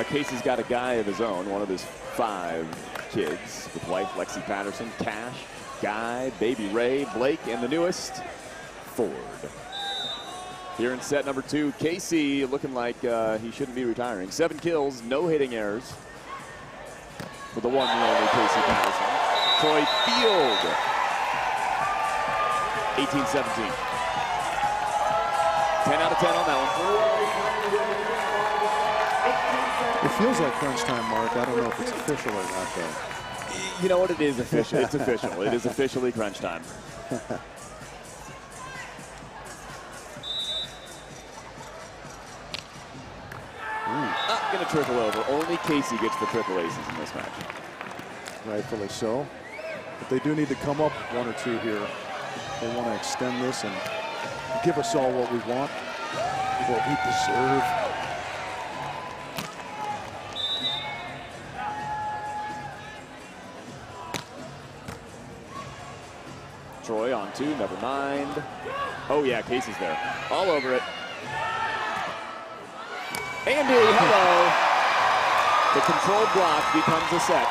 Casey's got a guy of his own, one of his 5 kids, with wife Lexi Patterson, Cash, Guy, baby Ray, Blake, and the newest, Ford. Here in set number 2, Casey looking like he shouldn't be retiring. 7 kills, no hitting errors for the one and only Casey Patterson. Troy Field, 18-17. 10 out of 10 on that one. It feels like crunch time, Mark. I don't know if it's official or not, though. You know what? It is official. It's official. It is officially crunch time. Not going to triple over. Only Casey gets the triple aces in this match. Rightfully so. But they do need to come up 1 or 2 here. They want to extend this and give us all what we want, what we deserve. Troy on 2, never mind. Oh yeah, Casey's there. All over it. Andy, hello. The controlled block becomes a set,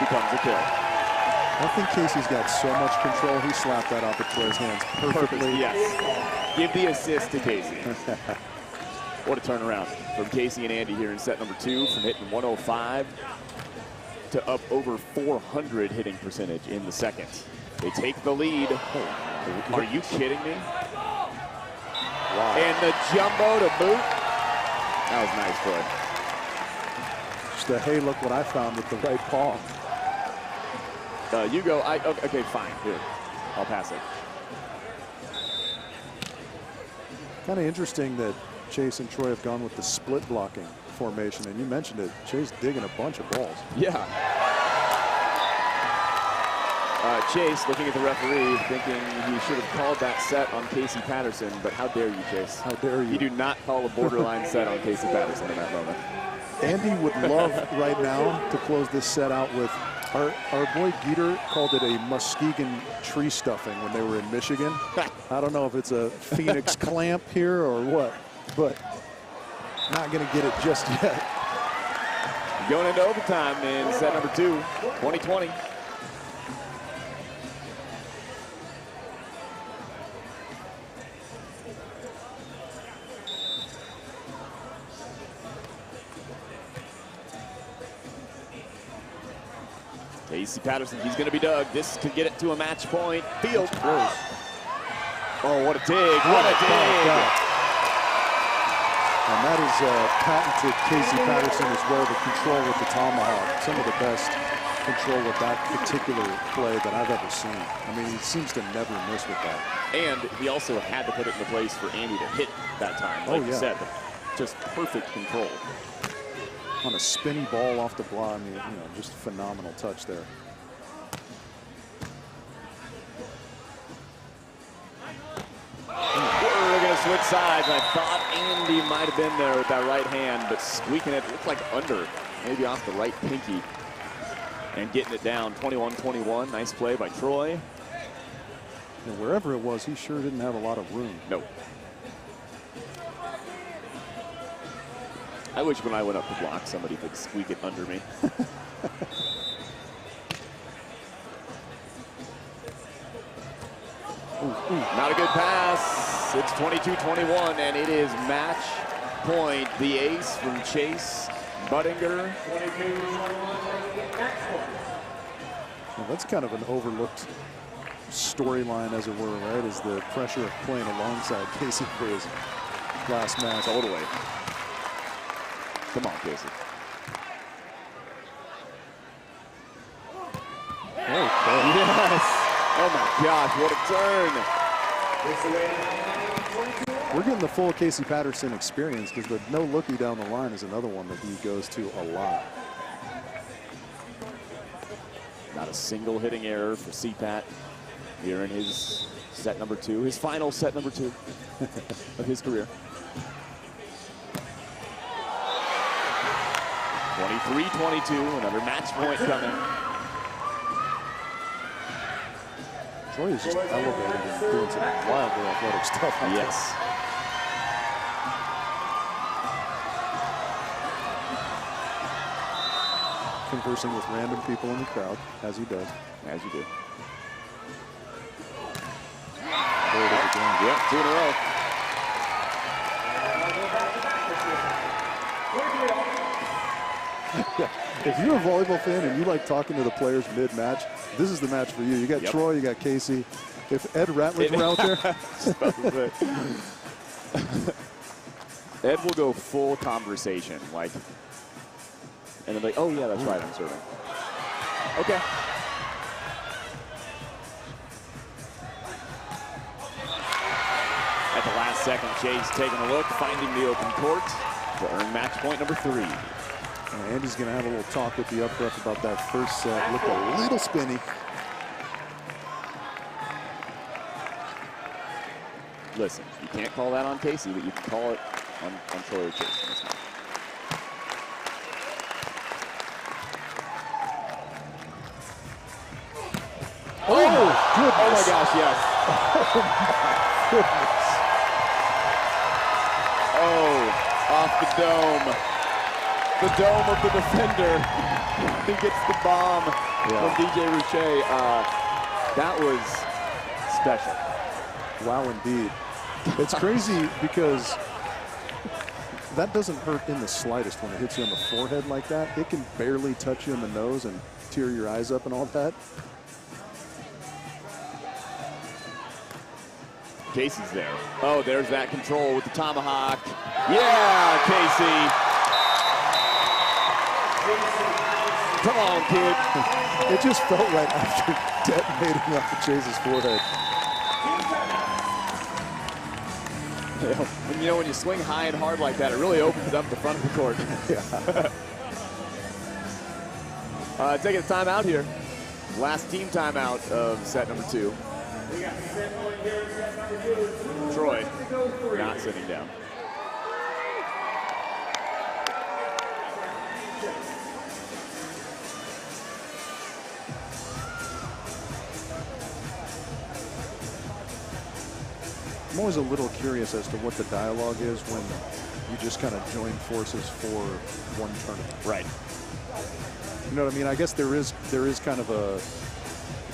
becomes a kill. I think Casey's got so much control, he slapped that off of Troy's hands perfectly. Yes. Give the assist to Casey. What a turnaround from Casey and Andy here in set number 2, from hitting 105 to up over 400 hitting percentage in the second. They take the lead. Are you kidding me? Wow. And the jumbo to boot. That was nice, Troy. Just a, hey, look what I found with the right paw. You go. Okay, fine. Here, I'll pass it. Kind of interesting that Chase and Troy have gone with the split blocking formation, and you mentioned it. Chase digging a bunch of balls. Yeah. Chase looking at the referee, thinking he should have called that set on Casey Patterson, but how dare you, Chase? How dare you? You do not call a borderline set on Casey Patterson in that moment. Andy would love right now to close this set out with, our boy Geeter called it a Muskegon tree stuffing when they were in Michigan. I don't know if it's a Phoenix clamp here or what, but not going to get it just yet. Going into overtime in set number 2, 20-20. Casey Patterson, he's going to be dug. This could get it to a match point. Field. Oh, what a dig. What a dig. And that is patented Casey Patterson as well, the control with the tomahawk. Some of the best control with that particular play that I've ever seen. I mean, he seems to never miss with that. And he also had to put it in the place for Andy to hit that time. Like you said, just perfect control. On a spinny ball off the block, I mean, just a phenomenal touch there. We're going to switch sides. I thought Andy might have been there with that right hand, but squeaking it looked like under, maybe off the right pinky. And getting it down, 21-21. Nice play by Troy. And wherever it was, he sure didn't have a lot of room. Nope. I wish when I went up to block, somebody could squeak it under me. Not a good pass. It's 22-21, and it is match point. The ace from Chase Budinger. Well, that's kind of an overlooked storyline, as it were, right? Is the pressure of playing alongside Casey for his last match. Totally. Come on, Casey. Okay. Yes. Oh my gosh, what a turn. We're getting the full Casey Patterson experience, because the no lookie down the line is another one that he goes to a lot. Not a single hitting error for CPAT here in his set number 2, his final set number 2 of his career. 23-22, another match point coming. Troy is just elevated and doing some wildly athletic stuff. Yes. Conversing with random people in the crowd, as he does. As you do. There it is again. Yep, 2 in a row. If you're a volleyball fan and you like talking to the players mid-match, this is the match for you. You got Troy, you got Casey. If Ed Ratledge were out there. Ed will go full conversation, like, and then like, oh yeah, that's right, I'm serving. Okay. At the last second, Chase taking a look, finding the open court to earn match point number 3. Andy's going to have a little talk with the up-ref about that first set. Looked a little spinny. Listen, you can't call that on Casey, but you can call it on Troy or Chase in this match. Oh, goodness. Oh my gosh, yes. Goodness. Oh, off the dome. The dome of the defender. He gets the bomb from DJ Rouchet. That was special. Wow, indeed. It's crazy because that doesn't hurt in the slightest when it hits you on the forehead like that. It can barely touch you in the nose and tear your eyes up and all that. Casey's there. Oh, there's that control with the tomahawk. Yeah, Casey. Come on, kid. It just felt right after detonating off of Chase's forehead. You know, when you swing high and hard like that, it really opens up the front of the court. Taking a timeout here. Last team timeout of set number 2. Troy not sitting down. I'm always a little curious as to what the dialogue is when you just kind of join forces for one tournament. Right. You know what I mean? I guess there is kind of a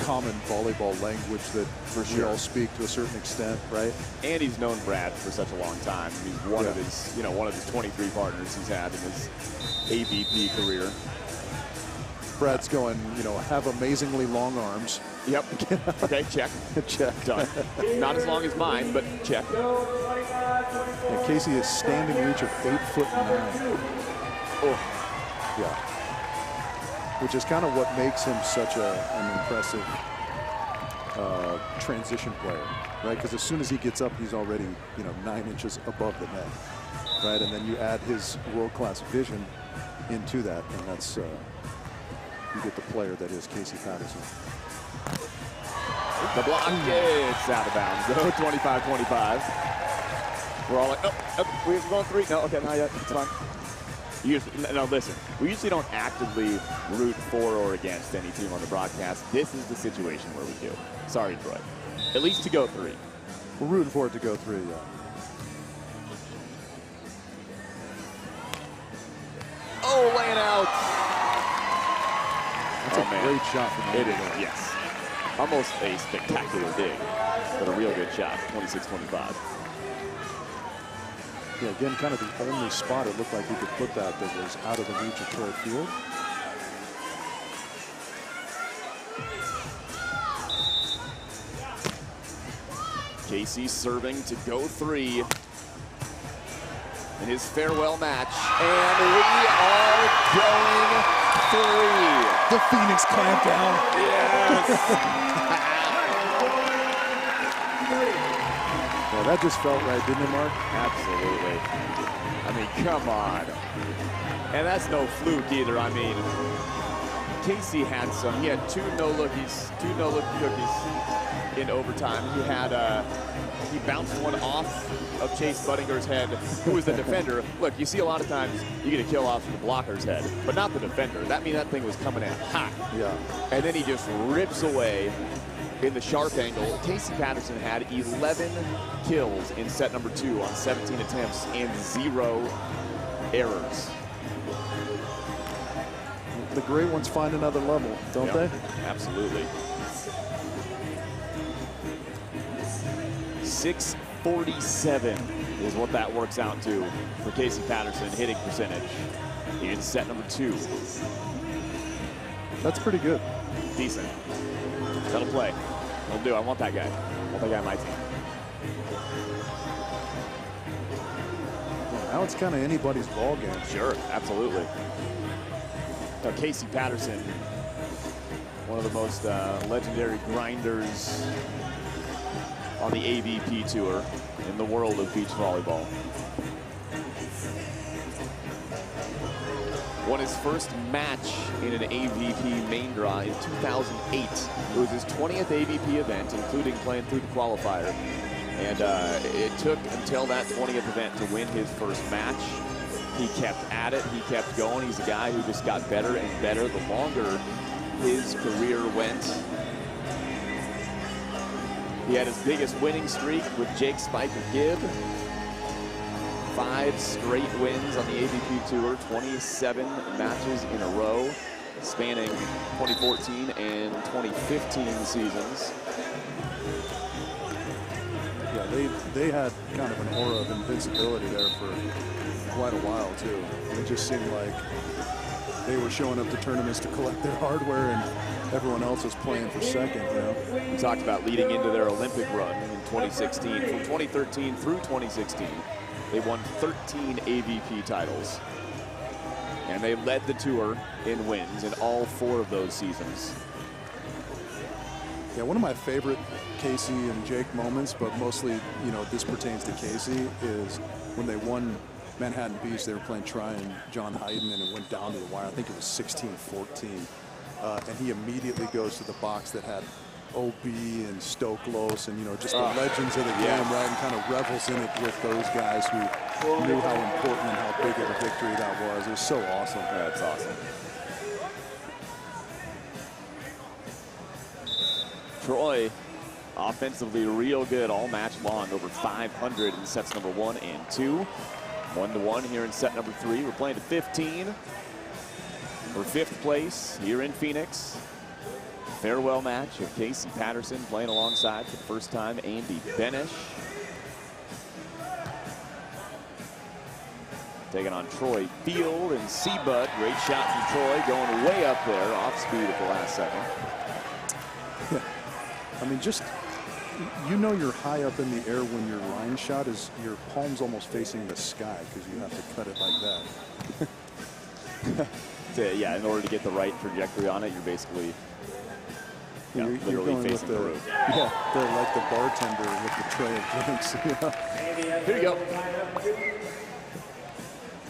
common volleyball language that we all speak to a certain extent, right? And he's known Brad for such a long time. He's one of his, one of his 23 partners he's had in his AVP career. Brad's going, you know, have amazingly long arms. Yep. Okay, check. Check. Done. Not as long as mine, but check. And Casey is standing reach of 8'9". Oh. Yeah. Which is kind of what makes him such an impressive transition player, right? Because as soon as he gets up, he's already, you know, 9 inches above the net, right? And then you add his world-class vision into that, and that's you get the player that is Casey Patterson. The block, it's out of bounds. 25-25. We're all like, oh, we're going 3. No, okay, not yet. It's fine. No, listen. We usually don't actively root for or against any team on the broadcast. This is the situation where we do. Sorry, Troy. At least to go 3. We're rooting for it to go 3, yeah. Oh, laying out. That's a great shot from it. Yes. Almost a spectacular dig, but a real good shot. 26-25. Yeah, again, kind of the only spot it looked like he could put that was out of the reach of Troy Field. Casey serving to go 3 in his farewell match, and we are going 3. The Phoenix clamp down. Yes. Well, that just felt right, didn't it, Mark? Absolutely. I mean, come on. And that's no fluke either. I mean, Casey had some. He had 2 no-lookies, 2 no-look cookies in overtime. He had he bounced one off of Chase Budinger's head, who was the defender. Look, you see a lot of times you get a kill off of the blocker's head, but not the defender. That means that thing was coming in hot. Yeah. And then he just rips away in the sharp angle. Casey Patterson had 11 kills in set number 2 on 17 attempts and 0 errors. The great ones find another level, don't they? Absolutely. 647 is what that works out to for Casey Patterson hitting percentage in set number 2. That's pretty good. Decent. That'll play. That'll do. I want that guy. I want that guy on my team. Now it's kind of anybody's ball game. Sure, absolutely. Now, Casey Patterson, one of the most legendary grinders on the AVP tour in the world of beach volleyball. Won his first match in an AVP main draw in 2008. It was his 20th AVP event, including playing through the qualifier. And it took until that 20th event to win his first match. He kept at it, he kept going. He's a guy who just got better and better the longer his career went. He had his biggest winning streak with Jake Spiker Gibb. 5 straight wins on the AVP Tour, 27 matches in a row, spanning 2014 and 2015 seasons. Yeah, they had kind of an aura of invincibility there for quite a while, too. It just seemed like they were showing up to tournaments to collect their hardware and everyone else was playing for second, you know. We talked about leading into their Olympic run in 2016. From 2013 through 2016, they won 13 AVP titles. And they led the tour in wins in all 4 of those seasons. Yeah, one of my favorite Casey and Jake moments, but mostly, you know, this pertains to Casey, is when they won Manhattan Beach. They were playing Try and John Hayden, and it went down to the wire. I think it was 16-14. And he immediately goes to the box that had OB and Stoklos and, you know, just the legends of the game, right? And kind of revels in it with those guys who knew how important and how big of a victory that was. It was so awesome. Yeah, it's awesome. Troy, offensively real good all match long, over 500 in sets number 1 and 2. 1-1 here in set number 3. We're playing to 15 for 5th place here in Phoenix. Farewell match of Casey Patterson playing alongside for the first time Andy Benesh. taking on Troy Field and Seabud. Great shot from Troy, going way up there, off speed at the last second. Yeah. I mean, just, you know you're high up in the air when your line shot is your palm's almost facing the sky because you have to cut it like that. Yeah, in order to get the right trajectory on it, you're basically you're going facing with the roof. Yeah, they're like the bartender with the tray of drinks. Here you go.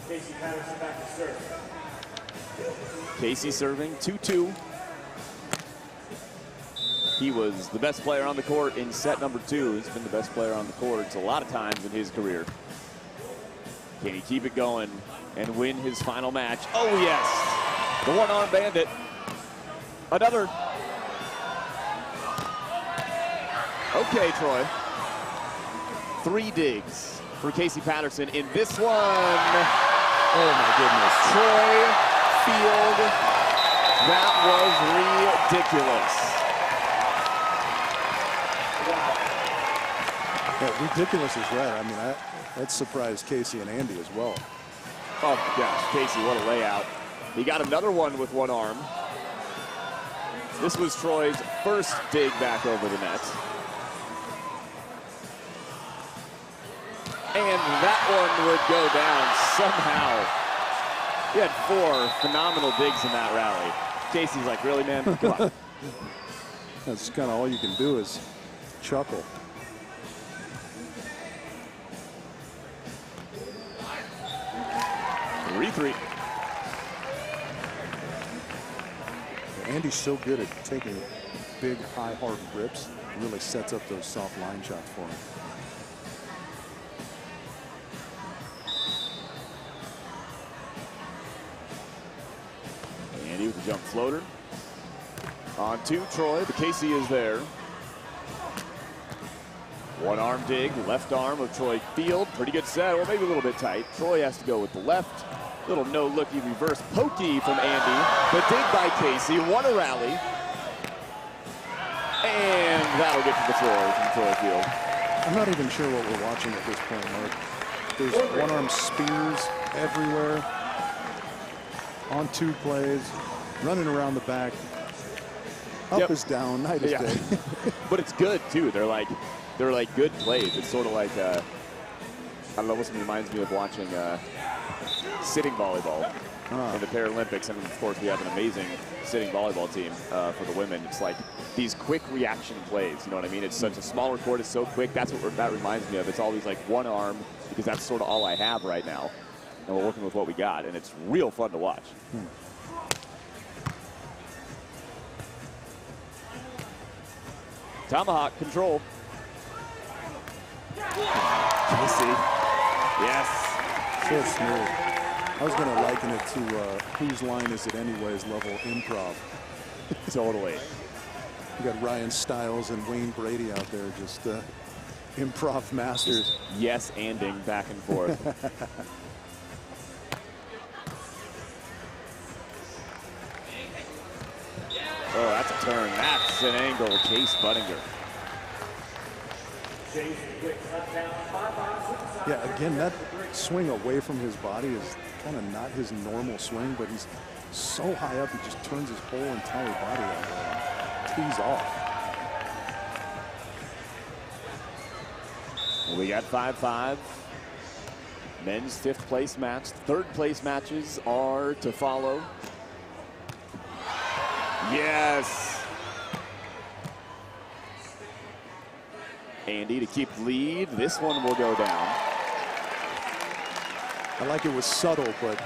Casey Patterson back to serve. Casey serving 2-2. He was the best player on the court in set number 2. He's been the best player on the court a lot of times in his career. Can he keep it going and win his final match? Oh, yes. The one-arm bandit. Another. Okay, Troy. 3 digs for Casey Patterson in this one. Oh, my goodness. Troy Field. That was ridiculous. Yeah, ridiculous is right. I mean, that surprised Casey and Andy as well. Oh my gosh, Casey, what a layout. He got another one with one arm. This was Troy's first dig back over the net. And that one would go down somehow. He had 4 phenomenal digs in that rally. Casey's like, really, man? Come on. That's kind of all you can do is chuckle. 3-3. Andy's so good at taking big, high, hard rips. Really sets up those soft line shots for him. Andy with the jump floater. On to Troy, but Casey is there. One arm dig, left arm of Troy Field. Pretty good set, well, maybe a little bit tight. Troy has to go with the left. Little no-looky reverse pokey from Andy. The dig by Casey, what a rally. And that'll get to the floor from Troy Field. I'm not even sure what we're watching at this point, Mark. There's one-arm spears everywhere. On 2 plays, running around the back. Up is down, night is day. But it's good, too. They're like good plays. It's sort of like, I don't know, this reminds me of watching sitting volleyball in the Paralympics. And of course, we have an amazing sitting volleyball team for the women. It's like these quick reaction plays. You know what I mean? It's such a smaller court. It's so quick. That's what that reminds me of. It's always like one arm because that's sort of all I have right now. And we're working with what we got. And it's real fun to watch. Tomahawk control. Casey. Yes. So smooth. I was going to liken it to Whose Line Is It Anyways level improv. Totally. You got Ryan Stiles and Wayne Brady out there just improv masters. Just yes-anding back and forth. Oh, that's a turn. That's an angle. Chase Budinger. Yeah, again, that swing away from his body is kind of not his normal swing, but he's so high up, he just turns his whole entire body out there and tees off. Well, we got 5-5. Men's 5th place match. 3rd place matches are to follow. Yes. Andy to keep lead. This one will go down. I like it was subtle, but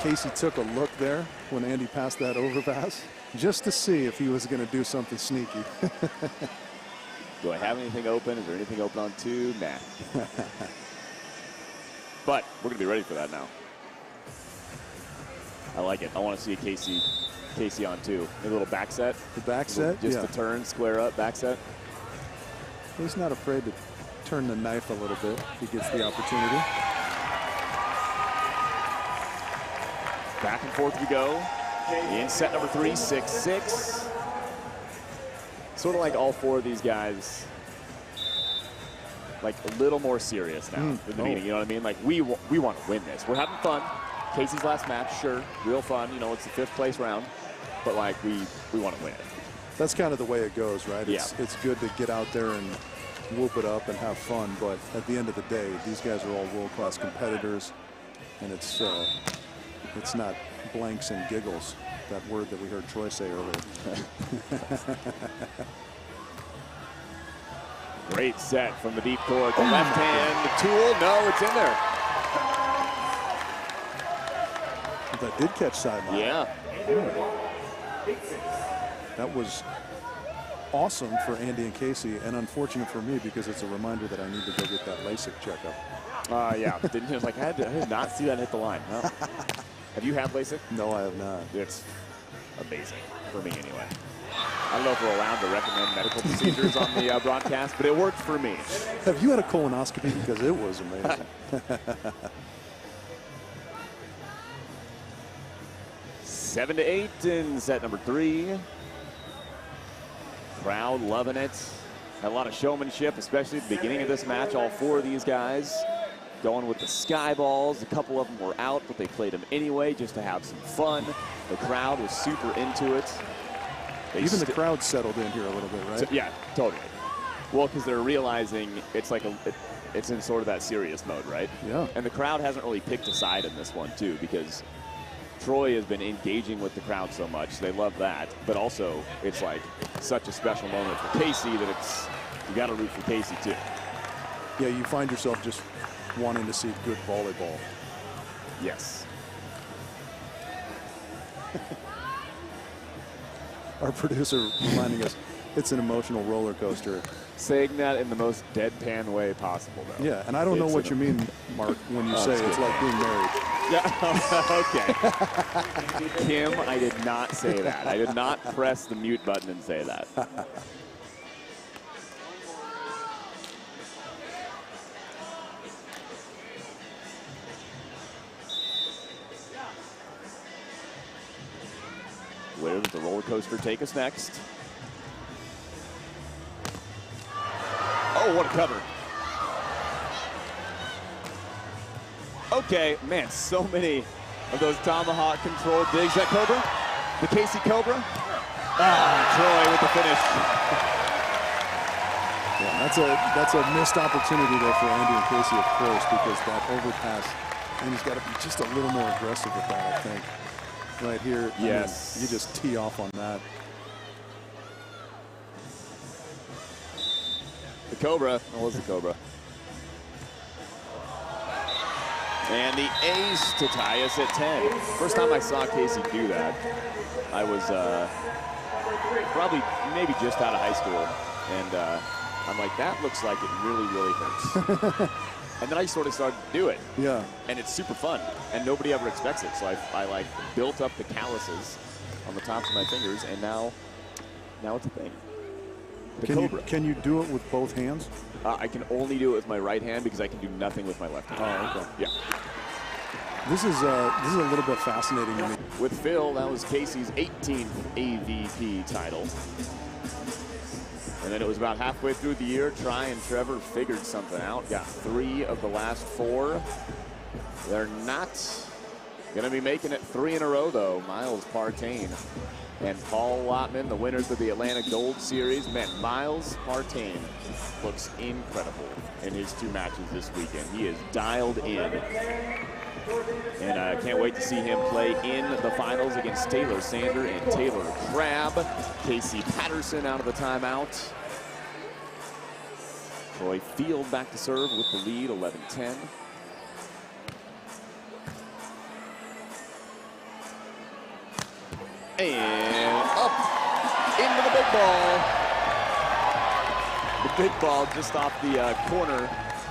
Casey took a look there when Andy passed that overpass just to see if he was going to do something sneaky. Do I have anything open? Is there anything open on 2? Nah. But we're going to be ready for that now. I like it. I want to see a Casey on 2. Maybe a little back set. The back set? Just a turn, square up, back set. He's not afraid to turn the knife a little bit if he gets the opportunity. Back and forth we go. In set number 3, 6-6. Sort of like all 4 of these guys like a little more serious now in the beginning. You know what I mean? Like we want to win this. We're having fun. Casey's last match, sure, real fun. You know, it's the 5th place round, but like we want to win it. That's kind of the way it goes, right? Yeah. It's good to get out there and whoop it up and have fun, but at the end of the day, these guys are all world-class competitors, and it's not blanks and giggles, that word that we heard Troy say earlier. Great set from the deep court. The left hand tool. No, it's in there. That did catch sideline. Yeah. That was awesome for Andy and Casey, and unfortunate for me because it's a reminder that I need to go get that LASIK checkup. Yeah. Didn't you? Like I did not see that hit the line. No. Have you had LASIK? No, I have not. It's amazing for me anyway. I don't know if we're allowed to recommend medical procedures on the broadcast, but it worked for me. Have you had a colonoscopy? Because it was amazing. 7-8 in set number 3. Crowd loving it. Had a lot of showmanship, especially at the beginning of this match. All 4 of these guys going with the sky balls. A couple of them were out, but they played them anyway just to have some fun. The crowd was super into it. Even the crowd settled in here a little bit, right? So, yeah, totally. Well, because they're realizing it's like it's in sort of that serious mode, right? Yeah. And the crowd hasn't really picked a side in this one, too, because Troy has been engaging with the crowd so much. They love that. But also, it's like such a special moment for Casey that you got to root for Casey, too. Yeah, you find yourself just wanting to see good volleyball. Yes. Our producer reminding us it's an emotional roller coaster. Saying that in the most deadpan way possible, though. Yeah, and I don't know what you mean, Mark, when you say it's like being married. Yeah, okay. Kim, I did not say that. I did not press the mute button and say that. Where does the roller coaster take us next? Oh, what a cover. Okay, man, so many of those tomahawk controlled digs. That Cobra? The Casey Cobra? Troy with the finish. Yeah, that's a missed opportunity there for Andy and Casey, of course, because that overpass, and he's got to be just a little more aggressive with that, I think. Right here, yes. I mean, you just tee off on that. The Cobra. What was the Cobra? And the ace to tie us at 10. First time I saw Casey do that, I was probably maybe just out of high school. And I'm like, that looks like it really, really hurts. And then I sort of started to do it. Yeah. And it's super fun. And nobody ever expects it. So I like built up the calluses on the tops of my fingers. And now it's a thing. The Cobra. Can you do it with both hands? I can only do it with my right hand because I can do nothing with my left hand. Oh, okay. Yeah. This is a little bit fascinating to me. With Phil, that was Casey's 18th AVP title. And then it was about halfway through the year, Try and Trevor figured something out. Got 3 of the last 4. They're not going to be making it 3 in a row, though. Miles Partain and Paul Lotman, the winners of the Atlanta Gold Series. Man, Miles Partain looks incredible in his 2 matches this weekend. He is dialed in. And I can't wait to see him play in the finals against Taylor Sander and Taylor Crabb. Casey Patterson out of the timeout. Troy Field back to serve with the lead, 11-10. And up into the big ball. The big ball just off the corner,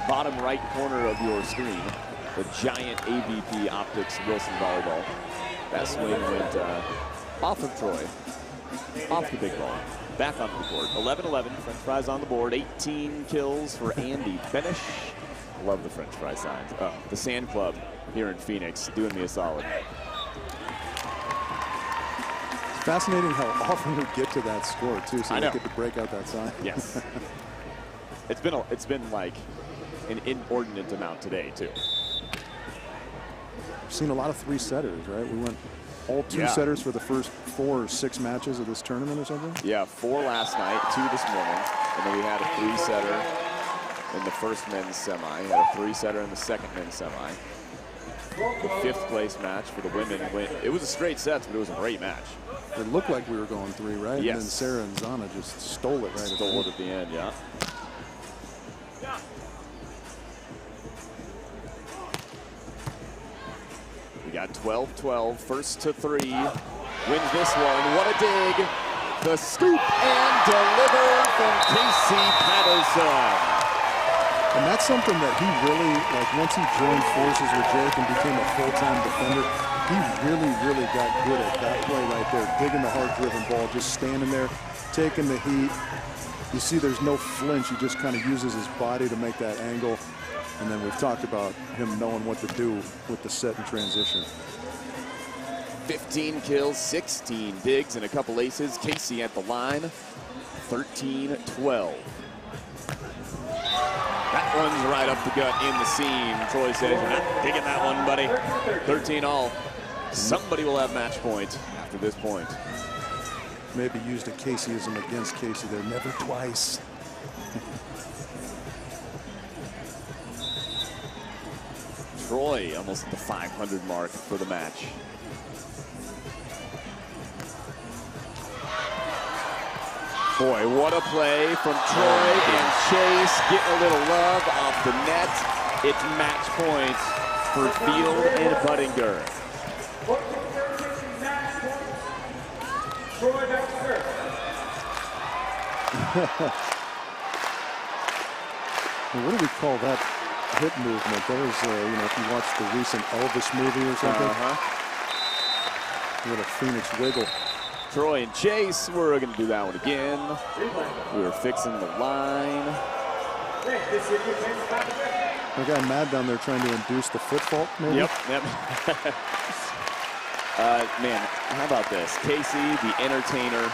bottom right corner of your screen. The giant AVP Optics Wilson volleyball. That swing went off of Troy, off the big ball, back onto the board. 11-11, French fries on the board. 18 kills for Andy Benesh. Love the French fry signs. Oh, the Sand Club here in Phoenix doing me a solid. It's fascinating how often we get to that score too, so we get to break out that sign. Yes. It's been like an inordinate amount today, too. We've seen a lot of 3-setters, right? We went all 2-setters for the first 4 or 6 matches of this tournament or something? Yeah, 4 last night, 2 this morning. And then we had a 3-setter in the first men's semi. We had a 3-setter in the second men's semi. The 5th place match for the women went. It was a straight sets, but it was a great match. It looked like we were going 3, right? Yes. And then Sarah and Zana just stole it right Stole it at the end, yeah. We got 12-12, first to 3. Wins this one. What a dig. The scoop and deliver from Casey Patterson. And that's something that he really, like, once he joined forces with Jake and became a full-time defender, he really got good at that play right there, digging the hard-driven ball, just standing there, taking the heat. You see there's no flinch. He just kind of uses his body to make that angle. And then we've talked about him knowing what to do with the set and transition. 15 kills, 16 digs, and a couple aces. Casey at the line, 13-12. That runs right up the gut in the seam. Troy says, you're not digging that one, buddy. 13-all. Somebody will have match point after this point. Maybe used a Caseyism against Casey there, never twice. Troy almost at the 500 mark for the match. Boy, what a play from Troy and Chase, getting a little love off the net. It's match point for Field and Budinger. What do we call that hip movement? That was, you know, if you watch the recent Elvis movie or something. Little Phoenix wiggle. Troy and Chase, we're going to do that one again. We were fixing the line. The guy mad down there trying to induce the foot fault, maybe? Yep. Man, how about this? Casey, the entertainer,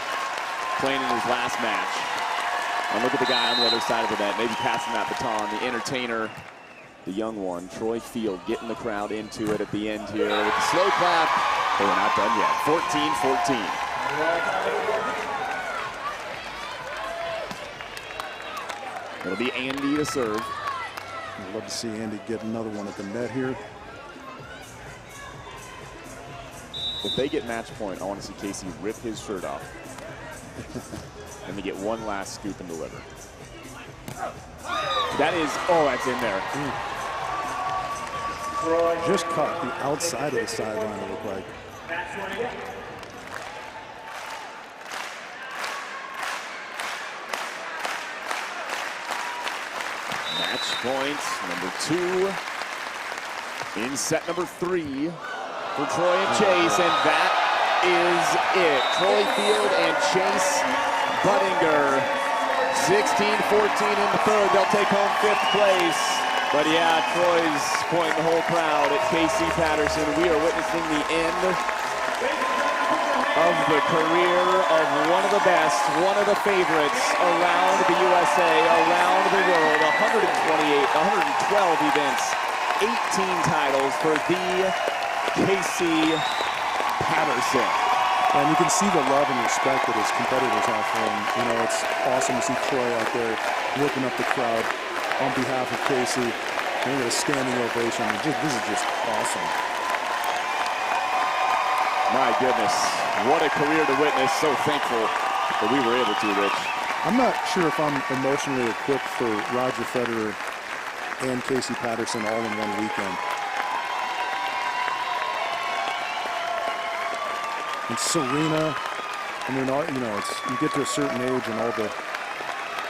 playing in his last match. And look at the guy on the other side of the net, maybe passing that baton. The entertainer, the young one, Troy Field, getting the crowd into it at the end here with the slow clap. But we're not done yet. 14-14. It'll be Andy to serve. I'd love to see Andy get another one at the net here. If they get match point, I want to see Casey rip his shirt off. And we get one last scoop and deliver. That is, oh, that's in there. Just caught the outside of the sideline, it looked like. Match point number 2 in set number 3 for Troy and Chase, and that is it. Troy Field and Chase Budinger, 16-14 in the third. They'll take home 5th place. But yeah, Troy's pointing the whole crowd at Casey Patterson. We are witnessing the end of the career of one of the best, one of the favorites around the USA, around the world. 112 events, 18 titles for the Casey Patterson. And you can see the love and respect that his competitors have for him. You know, it's awesome to see Troy out there whipping up the crowd on behalf of Casey. And we get a standing ovation. This is just awesome. My goodness, what a career to witness. So thankful that we were able to, Rich. I'm not sure if I'm emotionally equipped for Roger Federer and Casey Patterson all in one weekend. And Serena, I mean, you know, you get to a certain age and all the